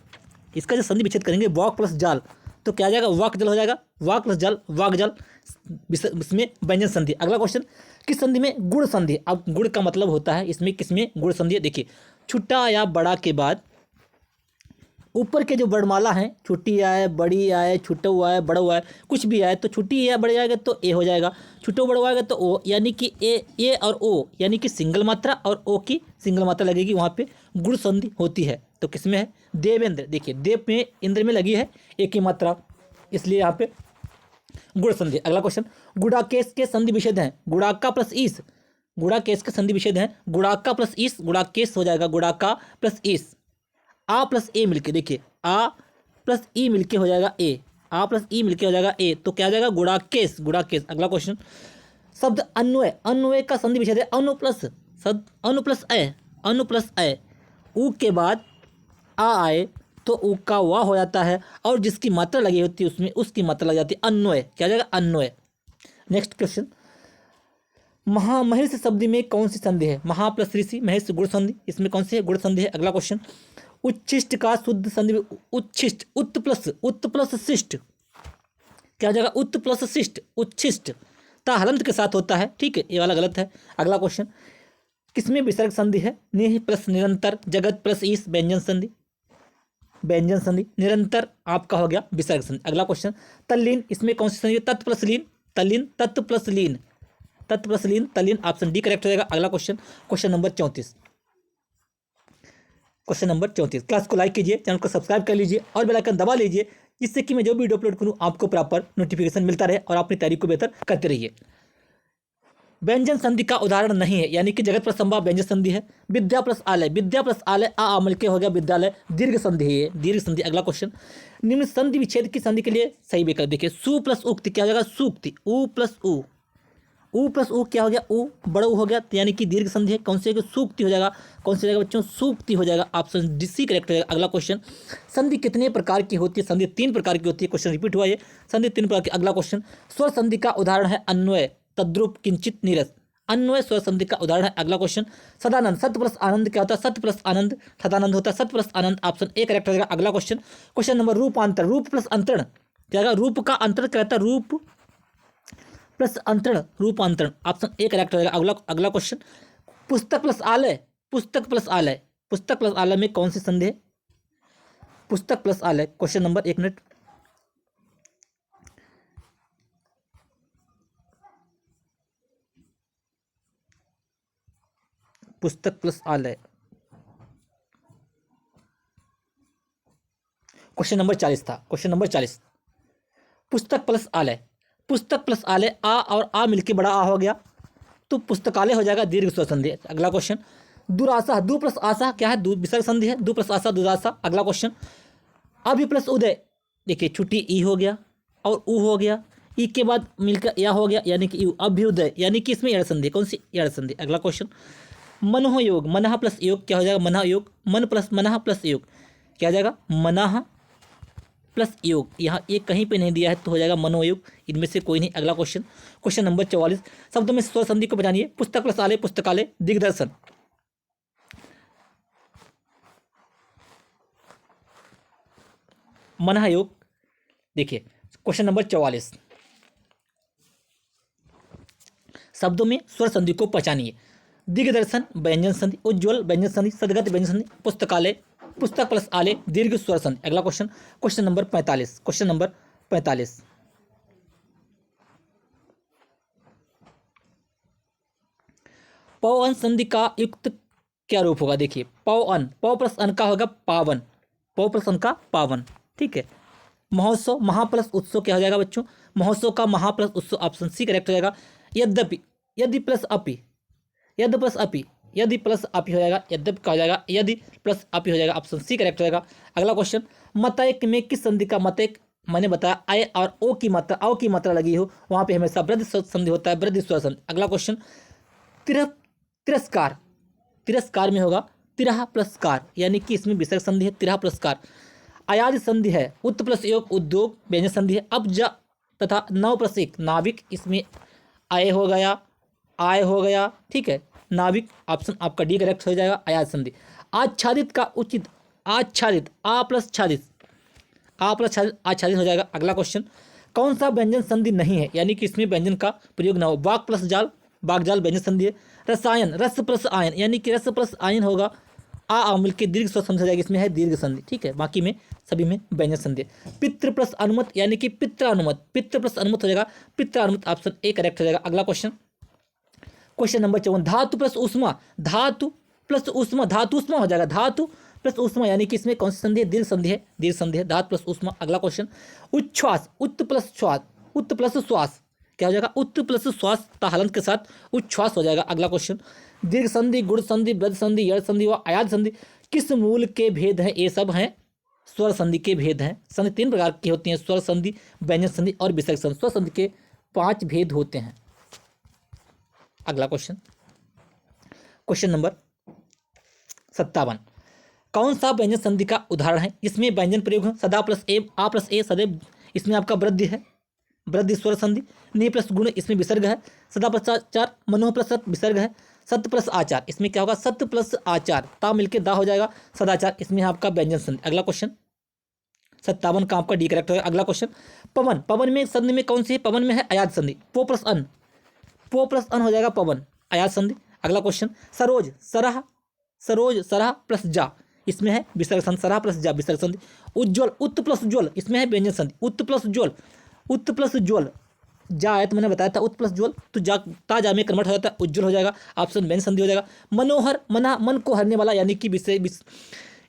इसका जो संधि विच्छेद करेंगे वाक प्लस जाल, तो क्या आ जाएगा? वाक जल हो जाएगा। वाक प्लस जल, वाक जल, इसमें व्यंजन संधि। अगला क्वेश्चन, किस संधि में? गुण संधि। अब गुण का मतलब होता है इसमें, किसमें गुण संधि है? देखिए, छोटा या बड़ा के बाद ऊपर के जो वर्णमाला हैं, छोटी आए, बड़ी आए, छोटा हुआ है, बड़ा हुआ है, कुछ भी आए, तो छोटी या बड़ी आएगा तो ए हो जाएगा, छोटा बड़ा आएगा तो ओ, यानी कि ए और ओ, यानी कि सिंगल मात्रा और ओ की सिंगल मात्रा लगेगी, वहाँ पे गुण संधि होती है। तो किसमें है? देवेंद्र। देखिए, देव में, इंद्र में लगी है एक ही मात्रा, इसलिए यहाँ पे गुण संधि। अगला क्वेश्चन, गुणाकेश के संधि विच्छेद हैं। गुणाका प्लस ईस, गुणाकेश के संधि विच्छेद हैं। गुणाका प्लस ईस, गुणाकेश हो जाएगा। गुणाका प्लस ईस, आ प्लस ए मिलके, देखिए आ प्लस ई मिलके हो जाएगा ए, आ प्लस ई मिलके हो जाएगा ए, तो क्या हो जाएगा? गुणाकेश, गुणाकेश। अगला क्वेश्चन, शब्द अन्वय। अन्वय का संधि विच्छेद है अनु प्लस, अनु प्लस ए, अनु प्लस ए, ऊ के बाद आ आए तो ऊ का वाह हो जाता है, और जिसकी मात्रा लगी होती है उसमें उसकी मात्रा लग जाती है। अन्वय, क्या हो जाएगा? अन्वय। नेक्स्ट क्वेश्चन, महामहिष शब्द में कौन सी संधि है? महा प्लस ऋषि, महेश गुण संधि, इसमें कौन सी है? गुण संधि है। अगला क्वेश्चन, उच्छिष्ट का शुद्ध संधि, उच्छिष्ट, उत्त प्लस शिष्ट, क्या हो जाएगा? उत्त प्लस शिष्ट, उच्छिष्ट, ता हलंत के साथ होता है, ठीक है, ये वाला गलत है। अगला क्वेश्चन, किसमें विसर्ग संधि है? निह प्लस निरंतर, जगत प्लस ईस, व्यंजन संधि, व्यंजन संधि। निरंतर आपका हो गया विसर्ग संधि। अगला क्वेश्चन, तल्लीन, इसमें कौन सी संधि है? तत् प्लस लीन, तल्लीन, तत्व प्लस लीन, तत्व प्लस लीन, तल्लीन, ऑप्शन डी करेक्ट हो जाएगा। अगला question, question number 34, question number 34। Class को लाइक कीजिए, चैनल को सब्सक्राइब कर लीजिए और बेल आइकन दबा लीजिए, जिससे कि मैं जो भी वीडियो अपलोड करूं आपको प्रॉपर नोटिफिकेशन मिलता रहे और अपनी तैयारी को बेहतर करते रहिए। व्यंजन संधि का उदाहरण नहीं है, यानी कि जगत प्लस संभव व्यंजन संधि है। विद्या प्लस आलय, विद्या प्लस आलय, आ मिल के हो गया विद्यालय, दीर्घ संधि है, दीर्घ संधि। अगला क्वेश्चन, निम्न संधि विच्छेद की संधि के लिए सही विकल्प देखिए, सु प्लस उक्ति, क्या हो जाएगा? सूक्ति। ऊ प्लस ऊ, ऊ प्लस ऊ क्या हो गया? ऊ, बड़ा ऊ हो गया, यानी कि दीर्घ संधि है। कौन सी होगी? सूक्ति हो जाएगा। कौन सी हो जाएगा बच्चों? सूक्ति हो जाएगा। ऑप्शन डी सी करेक्ट हो जाएगा। अगला क्वेश्चन, संधि कितने प्रकार की होती है? संधि 3 प्रकार की होती है। क्वेश्चन रिपीट हुआ ये, संधि 3 प्रकार की। अगला क्वेश्चन, स्वर संधि का उदाहरण है अन्वय, तद्रुप, किंचित, नीरस। अन्वय स्वर संधि का उदाहरण है। अगला क्वेश्चन, सदानंद, सत्य प्लस आनंद क्या होता है? सत्य प्लस आनंद, सदानंद होता है, सत्य plus Anand, option A correct हो जाएगा। अगला क्वेश्चन, क्वेश्चन नंबर, रूपांतर, रूप प्लस अंतरण, क्या होगा? रूप का अंतरण क्या रहता है? रूप प्लस अंतरण, रूपांतरण, ऑप्शन ए करेक्ट हो जाएगा। अगला क्वेश्चन, पुस्तक प्लस आलय, पुस्तक प्लस आलय, पुस्तक प्लस आलय में कौन सी संधि है? पुस्तक प्लस आलय। क्वेश्चन नंबर, एक मिनट, पुस्तक प्लस आलय, क्वेश्चन नंबर 40 था। क्वेश्चन नंबर 40, पुस्तक प्लस आलय, पुस्तक प्लस आलय, आ और आ मिलके बड़ा आ हो गया, तो पुस्तकालय हो जाएगा, दीर्घ स्वर संधि। अगला क्वेश्चन, दुराशा, दु प्लस आशा क्या है? विसर्ग संधि है, दु प्लस आशा, दुराशा। अगला क्वेश्चन, अभि प्लस उदय, देखिए छुट्टी ई हो गया और ऊ हो गया, ई के बाद मिलकर या हो गया, यानी कि यू, अभ्युदय, यानी कि इसमें एड़ संधि। कौन सी? एड़ संधि। अगला क्वेश्चन, मनोह योग, मनः प्लस योग क्या हो जाएगा? मनः योग, मन प्लस मनः प्लस योग क्या हो जाएगा? मनः प्लस योग। यहाँ एक कहीं पे नहीं दिया है तो हो जाएगा मनोयोग, इनमें से कोई नहीं। अगला क्वेश्चन, क्वेश्चन नंबर 44, शब्दों में स्वर संधि को पहचानिए। पुस्तक प्लस आलय, पुस्तकालय, दिग्दर्शन, मनः योग। देखिए क्वेश्चन नंबर 44, शब्दों में स्वर संधि को पहचानिए। दिग्दर्शन व्यंजन संधि, उज्ज्वल व्यंजन संधि, सदगत व्यंजन संधि, पुस्तकालय, पुस्तक प्लस आलय, दीर्घ स्वर संधि। अगला question, question number 45, question number 45, पवन संधि का युक्त क्या रूप होगा? देखिए पवन, पौ प्लस अन का होगा पावन, पौ प्लस अन का पावन, ठीक है। महोत्सव, महा प्लस उत्सव क्या हो जाएगा बच्चों, महोत्सव का महा प्लस उत्सव, ऑप्शन सी करेक्ट हो जाएगा। यद्यपि, यदि प्लस अपि, यदि प्लस अपि, यदि प्लस अपि हो जाएगा, यद्यपि का हो जाएगा, यदि प्लस अपि हो जाएगा, ऑप्शन सी करेक्ट हो जाएगा। अगला क्वेश्चन, मतैक में किस संधि का, मतैक मैंने बताया आय और ओ की मात्रा, औ की मात्रा लगी हो वहां पे हमेशा वृद्धि संधि होता है, वृद्धि स्वर संधि। अगला क्वेश्चन, तिरस्कार, तिरस्कार में होगा तिरह प्लस कार, यानी कि इसमें विसर्ग संधि है, तिरह प्लस कार। अयाज संधि है, उत प्लस योग उद्योग व्यंजन संधि है। अब जा तथा नौ प्लस एक नाविक, इसमें आय हो गया, आय हो गया, ठीक है, नाविक ऑप्शन आपका डी करेक्ट हो जाएगा, अयाज संधि। आच्छादित का उचित, आच्छादित, आ प्लस छादित, आ प्लस छादित, आच्छादित हो जाएगा। अगला क्वेश्चन, कौन सा व्यंजन संधि नहीं है, यानी कि इसमें व्यंजन का प्रयोग ना हो, बाग प्लस जाल, बागजाल व्यंजन संधि है। रसायन, रस प्लस आयन, यानी कि रस प्लस आयन होगा, आ मिलकर दीर्घ स्वर संधि हो जाएगी, इसमें है दीर्घ संधि, ठीक है, बाकी में सभी में व्यंजन संधि है। पितृ प्लस अनुमत, यानी कि पित्रानुमत, पितृ प्लस अनुमत हो जाएगा, पित्रानुमत ऑप्शन ए करेक्ट हो जाएगा। अगला क्वेश्चन, क्वेश्चन नंबर 54, धातु प्लस उष्मा, धातु प्लस उष्मा, धातु उष्मा हो जाएगा, धातु प्लस उष्मा, यानी कि इसमें कौन सी संधि है, दीर्घ संधि है, दीर्घ संधि है, धातु प्लस उष्मा। अगला क्वेश्चन, उच्छ्वास, उत प्लस श्वास, उत प्लस श्वास क्या हो जाएगा, उत प्लस श्वास हलंत के साथ उच्छ्वास हो जाएगा। अगला क्वेश्चन, दीर्घ संधि, गुण संधि, वृद्ध संधि, यड़ संधि व अयाज संधि किस मूल के भेद हैं, ये सब हैं स्वर संधि के भेद हैं। संधि तीन प्रकार की होती हैं, स्वर संधि, व्यंजन संधि और विसर्ग संधि। स्वर संधि के 5 भेद होते हैं। अगला क्वेश्चन, क्वेश्चन नंबर 57, कौन सा व्यंजन संधि का उदाहरण है, इसमें व्यंजन प्रयोग है, सदा प्लस ए, आ प्लस ए, सदैव, इसमें आपका वृद्धि है, वृद्धि स्वर संधि। नि प्लस गुण, इसमें विसर्ग है। सदा प्लस आचार, मनोह प्लस सत, विसर्ग है। सत्य प्लस आचार, इसमें क्या होगा, सत्य प्लस आचार, ता मिलके दा हो जाएगा, सदाचार, इसमें आपका व्यंजन संधि। अगला क्वेश्चन 57 का आपका डी करेक्ट होगा। अगला क्वेश्चन, पवन, पवन में संधि में कौन सी है, पवन में है अयाज संधि, पो प्लस अन, पो प्लस अन हो जाएगा पवन, अयाज संधि। अगला क्वेश्चन, सरोज, सरह, सरोज, सरह प्लस जा, इसमें है विसर्ग संधि, सरह प्लस जा विसर्ग संधि। उज्ज्वल, उत प्लस ज्वल, इसमें है व्यंजन संधि, उत प्लस ज्वल, उत प्लस ज्वल, जा है तो मैंने बताया था उत प्लस ज्वल, तो जा ता जा में कन्वर्ट हो जाता है, उज्ज्वल हो जाएगा, ऑप्शन व्यंजन संधि हो जाएगा। मनोहर, मना, मन को हरने वाला, यानी कि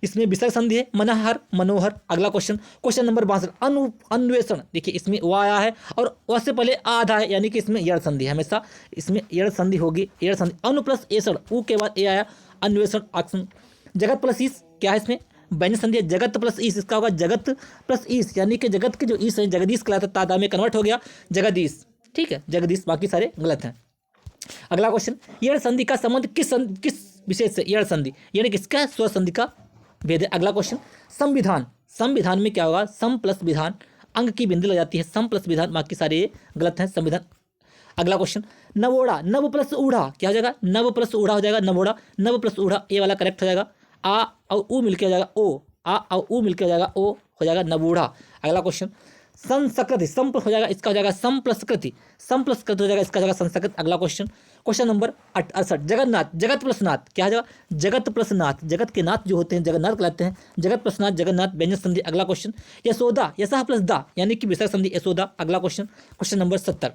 इसमें विसर्ग संधि है, मनहर, मनोहर। अगला क्वेश्चन, क्वेश्चन नंबर 62, अन्वेषण, देखिए इसमें व आया है और व से पहले आधा है, यानी कि इसमें यड़ संधि है, हमेशा इसमें यड़ संधि होगी, यड़ संधि। अनु प्लस एषण, ऊ के बाद ए आया, अन्वेषण ऑप्शन। जगत प्लस ईस क्या है, इसमें व्यंजन संधि है, जगत प्लस ईस, इसका होगा जगत प्लस ईस, यानी कि जगत के जो ईस है जगदीश कहलाता है, तादा में कन्वर्ट हो गया जगदीश, ठीक है, जगदीश, बाकी सारे गलत हैं। अगला क्वेश्चन, यड़ संधि का संबंध किस विशेष से, यड़ संधि यानी किसका है, स्वर संधि का भेद है। अगला क्वेश्चन, संविधान, संविधान में क्या होगा, सम प्लस विधान, अंग की बिंदी लग जाती है, सम प्लस विधान, बाकी सारे ये गलत हैं, संविधान। अगला क्वेश्चन, नवोड़ा, नव प्लस ऊढ़ा क्या हो जाएगा, नव प्लस ऊढ़ा हो जाएगा, नवोड़ा, नव प्लस ऊढ़ा, ए वाला करेक्ट हो जाएगा। आ और ऊ मिलकर हो जाएगा ओ, आ और ऊ मिलकर हो जाएगा ओ, हो जाएगा नवूढ़ा। अगला क्वेश्चन, संस्कृति, सम हो जाएगा, इसका हो जाएगा सम प्लस कृति, सम प्लस कृति हो जाएगा, इसका हो जाएगा संस्कृत। अगला क्वेश्चन, क्वेश्चन नंबर 68, जगन्नाथ, जगत प्लस नाथ क्या हो जाएगा, जगत प्लस नाथ, जगत के नाथ जो होते हैं जगन्नाथ कहलाते हैं, जगत प्लस नाथ, जगन्नाथ व्यंजन संधि। अगला क्वेश्चन, यशोदा, यशा प्लस दा, यानी कि विसर्ग संधि, यशोदा। अगला question, question number 70,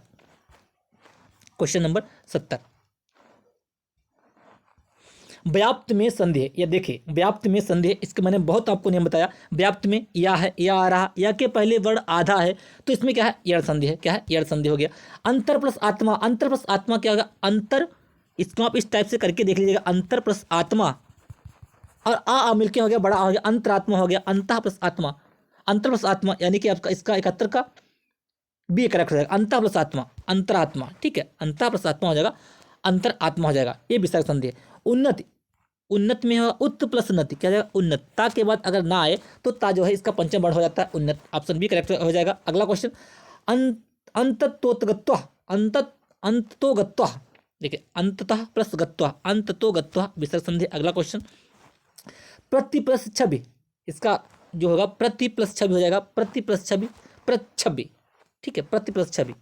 question number 70, व्याप्त में संधि है, या देखिए व्याप्त में संधि है, इसके मैंने बहुत आपको नियम बताया। व्याप्त में या है, या आ रहा, या के पहले वर्ण आधा है, तो इसमें क्या है, यड़ संधि है, क्या है, यड़ संधि हो गया। अंतर प्लस आत्मा, अंतर प्लस आत्मा क्या होगा, अंतर, इसको आप इस टाइप से करके देख लीजिएगा, अंतर प्लस आत्मा और आ मिलके हो गया, बड़ा हो गया, अंतरात्मा हो गया, अंतः प्लस आत्मा, अंतर प्लस आत्मा, यानी कि आपका इसका 71 का बी करेक्ट हो जाएगा, अंतः प्लस आत्मा, अंतरात्मा, ठीक है, अंतः प्लस आत्मा हो जाएगा, अंतर आत्मा हो जाएगा, ये विसर्ग संधि है। उन्नति, उन्नत में होगा उत प्लस उन्नति क्या जाएगा, उन्नत, ता के बाद अगर ना आए तो ता जो है इसका पंचम वर्ण हो जाता है, उन्नत, ऑप्शन बी करेक्ट हो जाएगा। अगला क्वेश्चन, अंततोगत्वा, अंततोगत्वा, देखिए अंततः प्लस गत्वा, अंततोगत्वा विसर्ग संधि। अगला क्वेश्चन, प्रति प्लस छवि, इसका जो होगा प्रति प्लस छवि हो जाएगा, प्रति प्लस छवि, प्रच्छवि, ठीक है, प्रति प्लस छवि।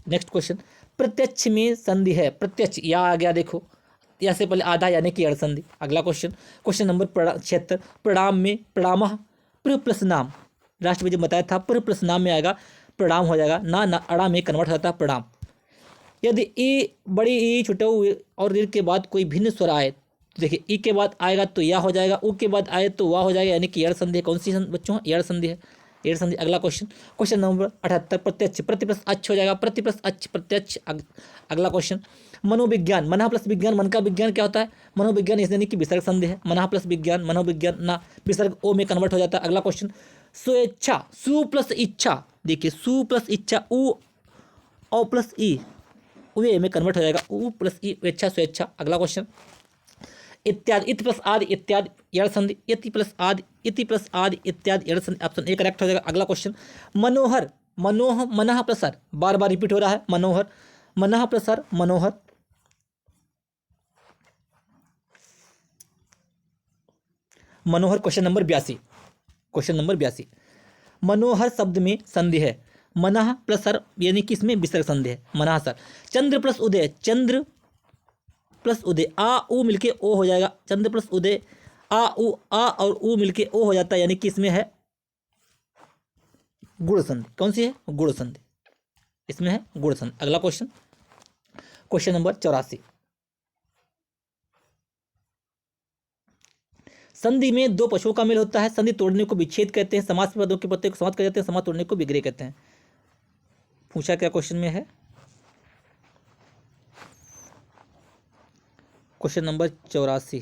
नेक्स्ट क्वेश्चन, प्रत्यक्ष में संधि है, प्रत्यक्ष या आ गया, देखो या से पहले आधा यानी कि यड़ संधि। अगला क्वेश्चन, क्वेश्चन नंबर 76, प्रणाम में, प्रणाम प्र प्लस नाम, राष्ट्रपति जी बताया था प्र प्लस नाम में आएगा, प्रणाम हो जाएगा, ना ना अड़ा में कन्वर्ट हो जाता है प्रणाम। यदि ई बड़ी ई छोटे और ऋ के बाद कोई भिन्न स्वर आए, देखिए ई के बाद आएगा तो या हो जाएगा, ऊ के बाद आए तो वाह हो जाएगा, यानी कि यड़ संधि है। कौन सी बच्चों, यड़ संधि है, एड़ संधि। अगला क्वेश्चन, क्वेश्चन नंबर 78, प्रत्यक्ष, प्रति प्लस अच्छ हो जाएगा, प्रति प्लस अच्छ, प्रत्यक्ष। अगला क्वेश्चन, मनोविज्ञान, मना प्लस विज्ञान, मन का विज्ञान क्या होता है, मनोविज्ञान, यानी कि विसर्ग संधि है, मना प्लस विज्ञान, मनोविज्ञान ना, विसर्ग ओ में कन्वर्ट हो जाता है। अगला क्वेश्चन, स्वेच्छा, सु प्लस इच्छा, देखिए सु प्लस इच्छा, उ ओ प्लस ई, वे में कन्वर्ट हो जाएगा, उ प्लस ई, स्वेच्छा स्वेच्छा। अगला क्वेश्चन, इत्यादि, इत प्लस आदि इत्यादि यड़ संधि, इति प्लस आदि, इति प्लस आदि इत्यादि यड़ संधि, ऑप्शन ए करेक्ट हो जाएगा। अगला क्वेश्चन, मनोहर, मनोह, मनः प्रसार, बार बार रिपीट हो रहा है, मनोहर, मनः प्रसार, मनोहर। मनोहर, क्वेश्चन नंबर 82, क्वेश्चन नंबर 82, मनोहर शब्द में संधि है, मनः प्लस सर, यानी कि इसमें विसर्ग संधि है, मनः सर। चंद्र प्लस उदय, चंद्र प्लस उदय, आ उ मिलके ओ हो जाएगा, चंद्र प्लस उदय, आ उ, आ और उ मिलके ओ हो जाता है, यानी कि इसमें है गुण संधि। कौन सी है, गुण संधि, इसमें है गुण संधि। अगला क्वेश्चन, क्वेश्चन नंबर 84, संधि में दो पशुओं का मेल होता है, संधि तोड़ने को विच्छेद कहते हैं, समास पदों के प्रत्यय को समाप्त कर देते हैं, समास तोड़ने को विग्रह कहते हैं। पूछा क्या क्वेश्चन में है, क्वेश्चन नंबर 84,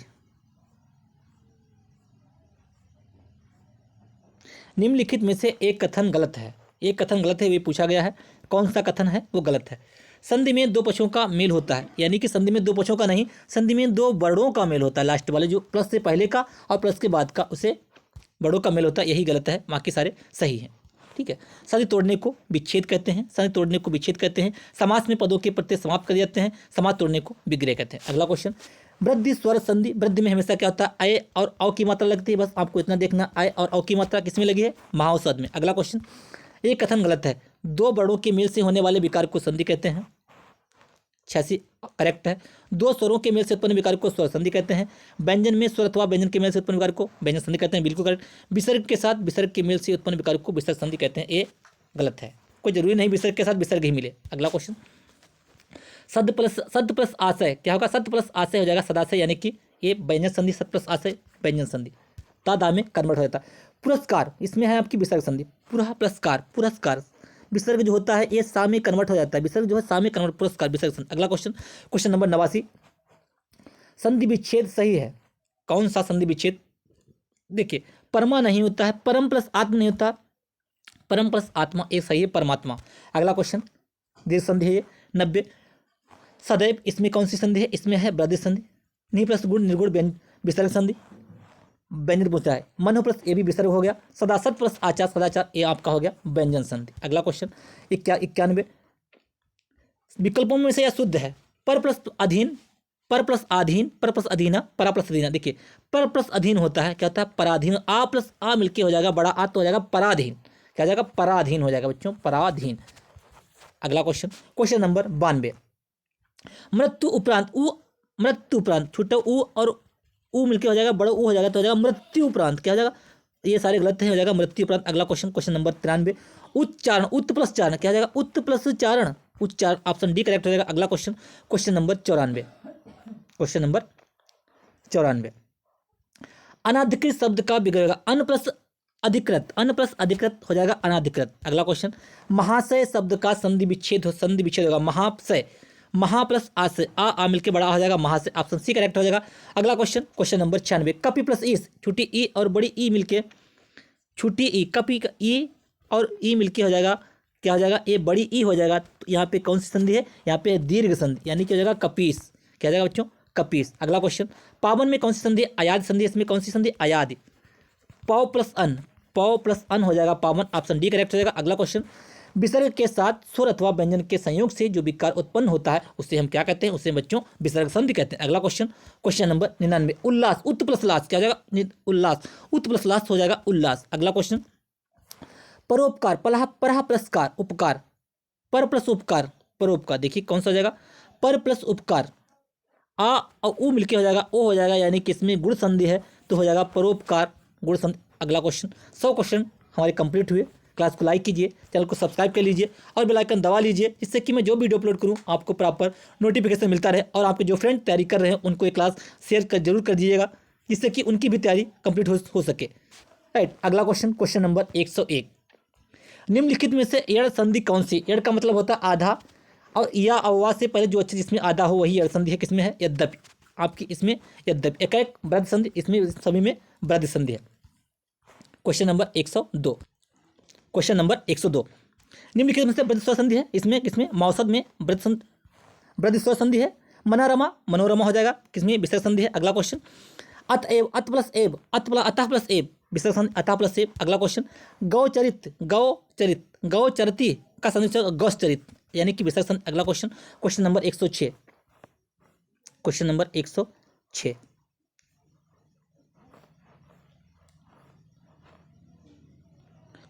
निम्नलिखित में से एक कथन गलत है, एक कथन गलत है, ये पूछा गया है, कौन सा कथन है वो गलत है। संधि में दो पक्षों का मेल होता है, यानी कि संधि में दो पक्षों का नहीं, संधि में दो वर्णों का मेल होता है, लास्ट वाले जो प्लस से पहले का और प्लस के बाद का, उसे वर्णों का मेल होता है, यही गलत है, बाकी सारे सही हैं। ठीक है, संधि तोड़ने को विच्छेद कहते हैं, संधि तोड़ने को विच्छेद कहते हैं, समास में पदों के प्रत्यय समाप्त कर जाते हैं, समास तोड़ने को विग्रह कहते हैं। अगला क्वेश्चन, वृद्धि स्वर संधि, वृद्धि में हमेशा क्या होता है, अय और औ की मात्रा लगती है, बस आपको इतना देखना, अय और औ की मात्रा किसमें लगी है, महावसद में। अगला क्वेश्चन, एक कथन गलत है, दो वर्णों के मेल से होने वाले विकार को संधि कहते हैं, 86 करेक्ट है। दो स्वरों के मेल से उत्पन्न विकार को स्वर संधि कहते हैं, व्यंजन में स्वर अथवा व्यंजन के मेल से उत्पन्न विकार को व्यंजन संधि कहते हैं, बिल्कुल करेक्ट। विसर्ग के साथ विसर्ग के मेल से उत्पन्न विकार को विसर्ग संधि कहते हैं, ये गलत है, कोई जरूरी नहीं विसर्ग के साथ विसर्ग ही मिले। अगला क्वेश्चन, सद प्लस आशय क्या होगा, सद प्लस आशय हो जाएगा सदाशय, यानी कि ये व्यंजन संधि, सद प्लस आशय व्यंजन संधि, तादा में कन्वर्ट हो जाता है। पुरस्कार, इसमें है आपकी विसर्ग संधि, पुरस्कार, पुरस्कार, विसर्ग जो होता है ये सा में कन्वर्ट हो जाता है, विसर्ग जो है सा में कन्वर्ट, पुरस्कार विसर्ग संधि। अगला क्वेश्चन, क्वेश्चन नंबर 89, संधि विच्छेद सही है, कौन सा संधि विच्छेद, देखिए परमा नहीं होता है, परम प्लस आत्मा नहीं होता, परम प्लस आत्मा एक सही है, परमात्मा। अगला क्वेश्चन, दीर्घ संधि है 90, सदैव, इसमें कौन सी संधि है, इसमें है वृद्धि संधि। नि प्लस गुण निर्गुण विसर्ग संधि, व्यंजन पूछा है। मनो प्लस ए भी विसर्ग हो गया, सदासत प्लस आचार, सदाचार ये आपका हो गया व्यंजन संधि। अगला क्वेश्चन 91, विकल्पों में से यह शुद्ध है, पर प्लस अधीन, पर प्लस अधीन, पर प्लस अधीना, परा प्लस अधीना। देखिए पर प्लस अधीन होता है, क्या होता है, पराधीन, आ प्लस आ मिलके हो जाएगा बड़ा आ, तो हो जाएगा पराधीन, क्या हो जाएगा, पराधीन हो जाएगा बच्चों, पराधीन। अगला क्वेश्चन, क्वेश्चन नंबर 92, मृत्यु उपरांत, उ मृत्यु उपरांत, छोटा उ और उ मिलके हो जाएगा बड़ा उ हो जाएगा, तो हो जाएगा मृत्यु उपरांत, क्या हो जाएगा, ये सारे गलत हैं, हो जाएगा मृत्यु उपरांत। अगला क्वेश्चन, क्वेश्चन नंबर 93, उच्चारण, उत् प्लस चारण, क्या हो जाएगा, उत् प्लस चारण, उच्चारण, ऑप्शन डी करेक्ट हो जाएगा। अगला question, question number 94, question number 94, अनाधिकृत शब्द का विग्रह, अन प्लस अधिकृत, अन प्लस अधिकृत हो जाएगा अनाधिकृत। अगला क्वेश्चन, महाशय शब्द का संधि विच्छेद होगा, महाशय, महा प्लस आशय, आ मिलके बड़ा हो जाएगा महाशय, ऑप्शन सी करेक्ट हो जाएगा। अगला क्वेश्चन, क्वेश्चन नंबर 96, कपि प्लस ईस, छोटी ई और बड़ी ई मिलके, छोटी ई कपि का ई और ई मिलके हो जाएगा, क्या हो जाएगा, ये बड़ी ई हो जाएगा, तो यहाँ पे कौन सी संधि है, यहाँ पे दीर्घ संधि, यानी कि हो जाएगा कपीस, क्या हो जाएगा बच्चों, कपीस। अगला क्वेश्चन, पावन में कौन सी संधि, अयाद संधि, इसमें कौन सी संधि, अयाद, पौ प्लस अन, पौ प्लस अन हो जाएगा पावन, ऑप्शन डी करेक्ट हो जाएगा। अगला क्वेश्चन, विसर्ग के साथ स्वर अथवा व्यंजन के संयोग से जो विकार उत्पन्न होता है उसे हम क्या कहते हैं, उसे बच्चों विसर्ग संधि कहते हैं। अगला क्वेश्चन, क्वेश्चन नंबर 99, उल्लास, उत प्लस लास, क्या हो जाएगा, उल्लास, उत प्लस लास हो जाएगा उल्लास। अगला क्वेश्चन, परोपकार, परहा पुरस्कार, उपकार, पर प्लस उपकार, परोपकार, देखिए कौन सा हो जाएगा, पर प्लस उपकार, आ और उ मिलके हो जाएगा ओ हो जाएगा, यानी कि इसमें गुण संधि है, तो हो जाएगा परोपकार, गुण संधि। अगला क्वेश्चन, 100 क्वेश्चन हमारे कंप्लीट हुए। क्लास को लाइक कीजिए, चैनल को सब्सक्राइब कर लीजिए और बेल आइकन दबा लीजिए, जिससे कि मैं जो वीडियो अपलोड करूं आपको प्रॉपर नोटिफिकेशन मिलता रहे, और आपके जो फ्रेंड तैयारी कर रहे हैं उनको ये क्लास शेयर कर जरूर कर दीजिएगा, जिससे कि उनकी भी तैयारी कंप्लीट हो सके। राइट, अगला क्वेश्चन, क्वेश्चन नंबर 101, निम्नलिखित में से एड़ संधि कौन सी? एड़ का मतलब होता है आधा, और या अव्वा से पहले जो अक्षर जिसमें आधा हो वही एड़ संधि है। किसमें है? यद्यपि। आपकी इसमें यद्यपि, एक एक वृद्ध संधि, इसमें सभी में वृद्ध संधि है। Question number 102। क्वेश्चन नंबर 102, निम्नलिखित में से वृद्ध स्वर संधि है। इसमें किसमें? मौसद में वृद्ध स्वर संधि है। मनोरमा, मनोरमा हो जाएगा। किसमें? विसर्ग संधि है। अगला क्वेश्चन, अतएव, अत प्लस एव, अतः प्लस एव, विसर्ग संधि, अतः प्लस एव। अगला क्वेश्चन, गौचरित, गौचरित, गौचरती का संधि गौचरित, यानी कि विसर्ग संधि। अगला question, question number 106। Question number 106,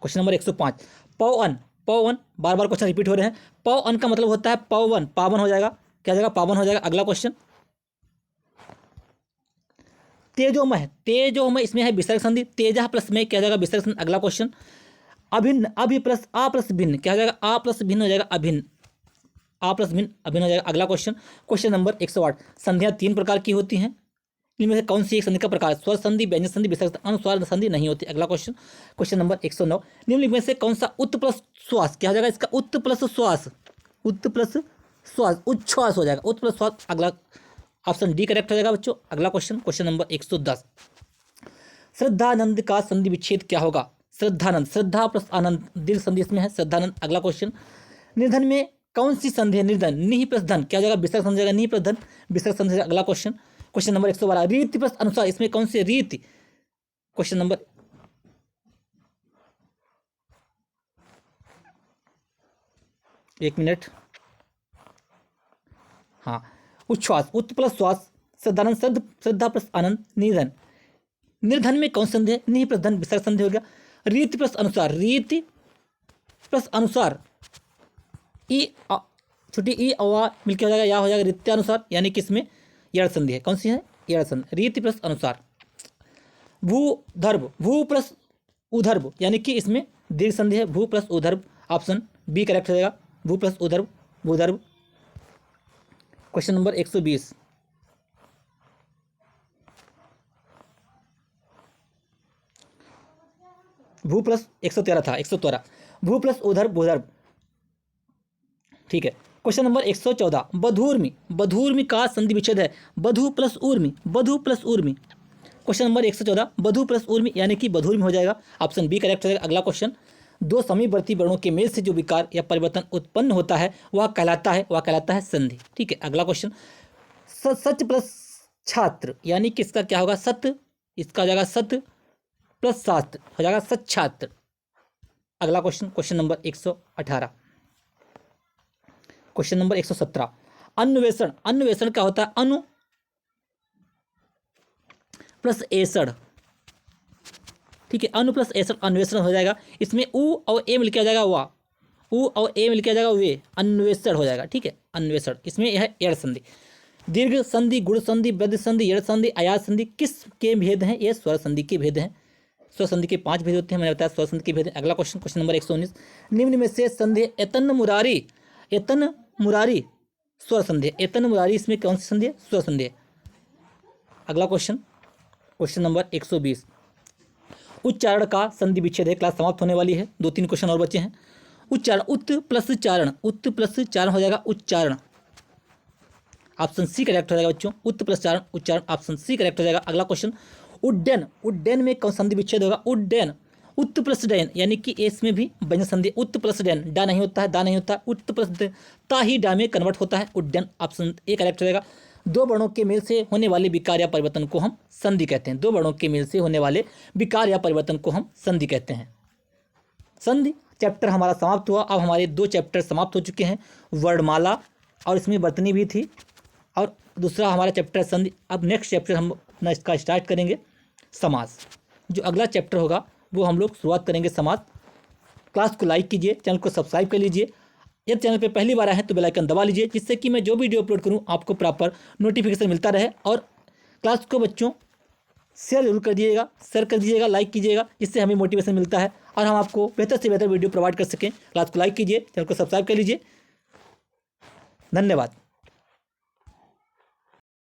question number 105, पवन, पवन, बार बार क्वेश्चन रिपीट हो रहे हैं। पवन का मतलब होता है पवन, पावन हो जाएगा। क्या जाएगा? पावन हो जाएगा। अगला क्वेश्चन, तेजोमय, तेजोमय, इसमें है विसर्ग संधि। तेजा प्लस में क्या जाएगा? विसर्ग संधि। अगला क्वेश्चन, अभिन्न, अभि प्लस आ प्लस भिन्न, क्या हो जाएगा? आ प्लस भिन्न हो जाएगा, अभिन्न, आ प्लस भिन्न, अभिन्न हो जाएगा। अगला क्वेश्चन, क्वेश्चन नंबर 108, संधियां 3 प्रकार की होती हैं, इनमें से कौन सी एक संधि का प्रकार? स्वर संधि, व्यंजन संधि, विसर्ग संधि, अनुस्वार संधि नहीं होती। अगला क्वेश्चन, क्वेश्चन नंबर 109, निम्नलिखित में से कौन सा उत्त प्लस श्वास, क्या हो जाएगा इसका? उत्त प्लस श्वास, उत्त प्लस श्वास, उच्छ्वास हो जाएगा, उत्त प्लस श्वास। अगला ऑप्शन डी करेक्ट हो जाएगा बच्चों। अगला क्वेश्चन, क्वेश्चन नंबर 110, श्रद्धानंद का संधि विच्छेद क्या होगा? श्रद्धानंद, श्रद्धा प्लस आनंद, दीर्घ संधि इसमें है, श्रद्धानंद। अगला क्वेश्चन, निर्धन में कौन सी संधि है? निर्धन, निहि प्लस धन, क्या हो जाएगा? विसर्ग संधि जाएगा, निहि प्लस धन, विसर्ग संधि। अगला क्वेश्चन, क्वेश्चन नंबर 112, रीति प्लस अनुसार, इसमें कौन सी रीति? क्वेश्चन नंबर, एक मिनट, हाँ, उच्छ्वास, उत्त प्लस श्वास, श्रद्धानंद, श्रद्धा प्लस आनंद, निर्धन, निर्धन में कौन संधि है? निहि प्लस धन, विसर्ग संधि हो गया। रीति प्लस अनुसार, रीति प्लस अनुसार, ई छोटी ई अवा मिलकर हो जाएगा, या हो जाएगा रीत्यानुसार, यानी कि इसमें यड़ संधि है। कौन सी है? यड़ संधि। रीति प्लस अनुसार, भूधर्भ, भू प्लस उधर्भ, यानी कि इसमें दीर्घ संधि है, भू प्लस उधर्भ। ऑप्शन बी करेक्ट हो जाएगा, भू प्लस उधर्भ, भूधर्भ। क्वेश्चन नंबर 120, भू प्लस 113 था, 113, भू प्लस उधर्भ, भूधर्भ, ठीक है। क्वेश्चन नंबर 114, बधूर्मी, बधूर्मी का संधि विच्छेद है। बधू प्लस ऊर्मी, बधू प्लस ऊर्मी। क्वेश्चन नंबर 114, बधू प्लस ऊर्मी, यानी कि बधूर्मी हो जाएगा। ऑप्शन बी करेक्ट हो जाएगा। अगला क्वेश्चन, दो समीवर्ती वर्णों के मेल से जो विकार या परिवर्तन उत्पन्न होता है वह कहलाता है संधि। ठीक है। अगला क्वेश्चन, सच प्लस छात्र, यानी कि इसका क्या होगा? सत, इसका हो जाएगा सत प्लस शास्त्र, हो जाएगा सच छात्र। अगला question, question number 118, question number 117, अन्वेषण, अन्वेषण क्या होता है? अनु प्लस एषण, ठीक है, अनु प्लस एषण, अन्वेषण हो जाएगा। इसमें उ और ए मिलकर आ जाएगा वा, उ और ए मिलकर आ जाएगा वे, अन्वेषण हो जाएगा। ठीक है, अन्वेषण। इसमें यह एड़ संधि, दीर्घ संधि, गुण संधि, वृद्ध संधि, एड़ संधि, आयात संधि किस के भेद हैं? ये स्वर संधि के भेद हैं। स्वर संधि के 5 भेद होते हैं, मैंने बताया स्वर संधि के भेद हैं। अगला क्वेश्चन, क्वेश्चन नंबर 119, निम्न में से संधि एतन मुरारी, एतन मुरारी स्वर संधि, एतन मुरारी इसमें कौन सी संधि है? स्वर संधि है। अगला क्वेश्चन, क्वेश्चन नंबर 120, उच्चारण का संधि विच्छेद है। क्लास समाप्त होने वाली है, 2-3 क्वेश्चन और बचे हैं। उच्चारण, उत् प्लस चारण, उत् प्लस चारण हो जाएगा उच्चारण। ऑप्शन सी करेक्ट हो जाएगा बच्चों, उत् प्लस चारण, उच्चारण। ऑप्शन सी करेक्ट हो जाएगा। अगला क्वेश्चन, उड्डयन, उड्डयन में कौन संधि विच्छेद होगा? उड्डयन, उत् प्लस डयन, यानी कि इसमें भी व्यंजन संधि, उत् प्लस डयन, डा नहीं होता है, दा नहीं होता है, उत् प्लस ता ही डा में कन्वर्ट होता है, उड्डयन। ऑप्शन ए करेक्ट हो जाएगा। दो वर्णों के मेल से होने वाले विकार या परिवर्तन को हम संधि कहते हैं। दो वर्णों के मेल से होने वाले विकार या परिवर्तन को हम संधि कहते हैं। संधि चैप्टर हमारा समाप्त हुआ। अब हमारे 2 चैप्टर समाप्त हो चुके हैं, वर्णमाला और इसमें वर्तनी भी थी, और दूसरा हमारा चैप्टर संधि। अब नेक्स्ट चैप्टर हम अपना इसका स्टार्ट करेंगे समास। जो अगला चैप्टर होगा वो हम लोग शुरुआत करेंगे समास। क्लास को लाइक कीजिए, चैनल को सब्सक्राइब कर लीजिए। यदि चैनल पे पहली बार आए हैं तो बेल आइकन दबा लीजिए, जिससे कि मैं जो वीडियो अपलोड करूं आपको प्रॉपर नोटिफिकेशन मिलता रहे। और क्लास को बच्चों शेयर जरूर कर दिएगा, शेयर कर दीजिएगा, लाइक कीजिएगा, जिससे हमें मोटिवेशन मिलता है और हम आपको बेहतर से बेहतर वीडियो प्रोवाइड कर सकें। क्लास को लाइक कीजिए, चैनल को सब्सक्राइब कर लीजिए। धन्यवाद।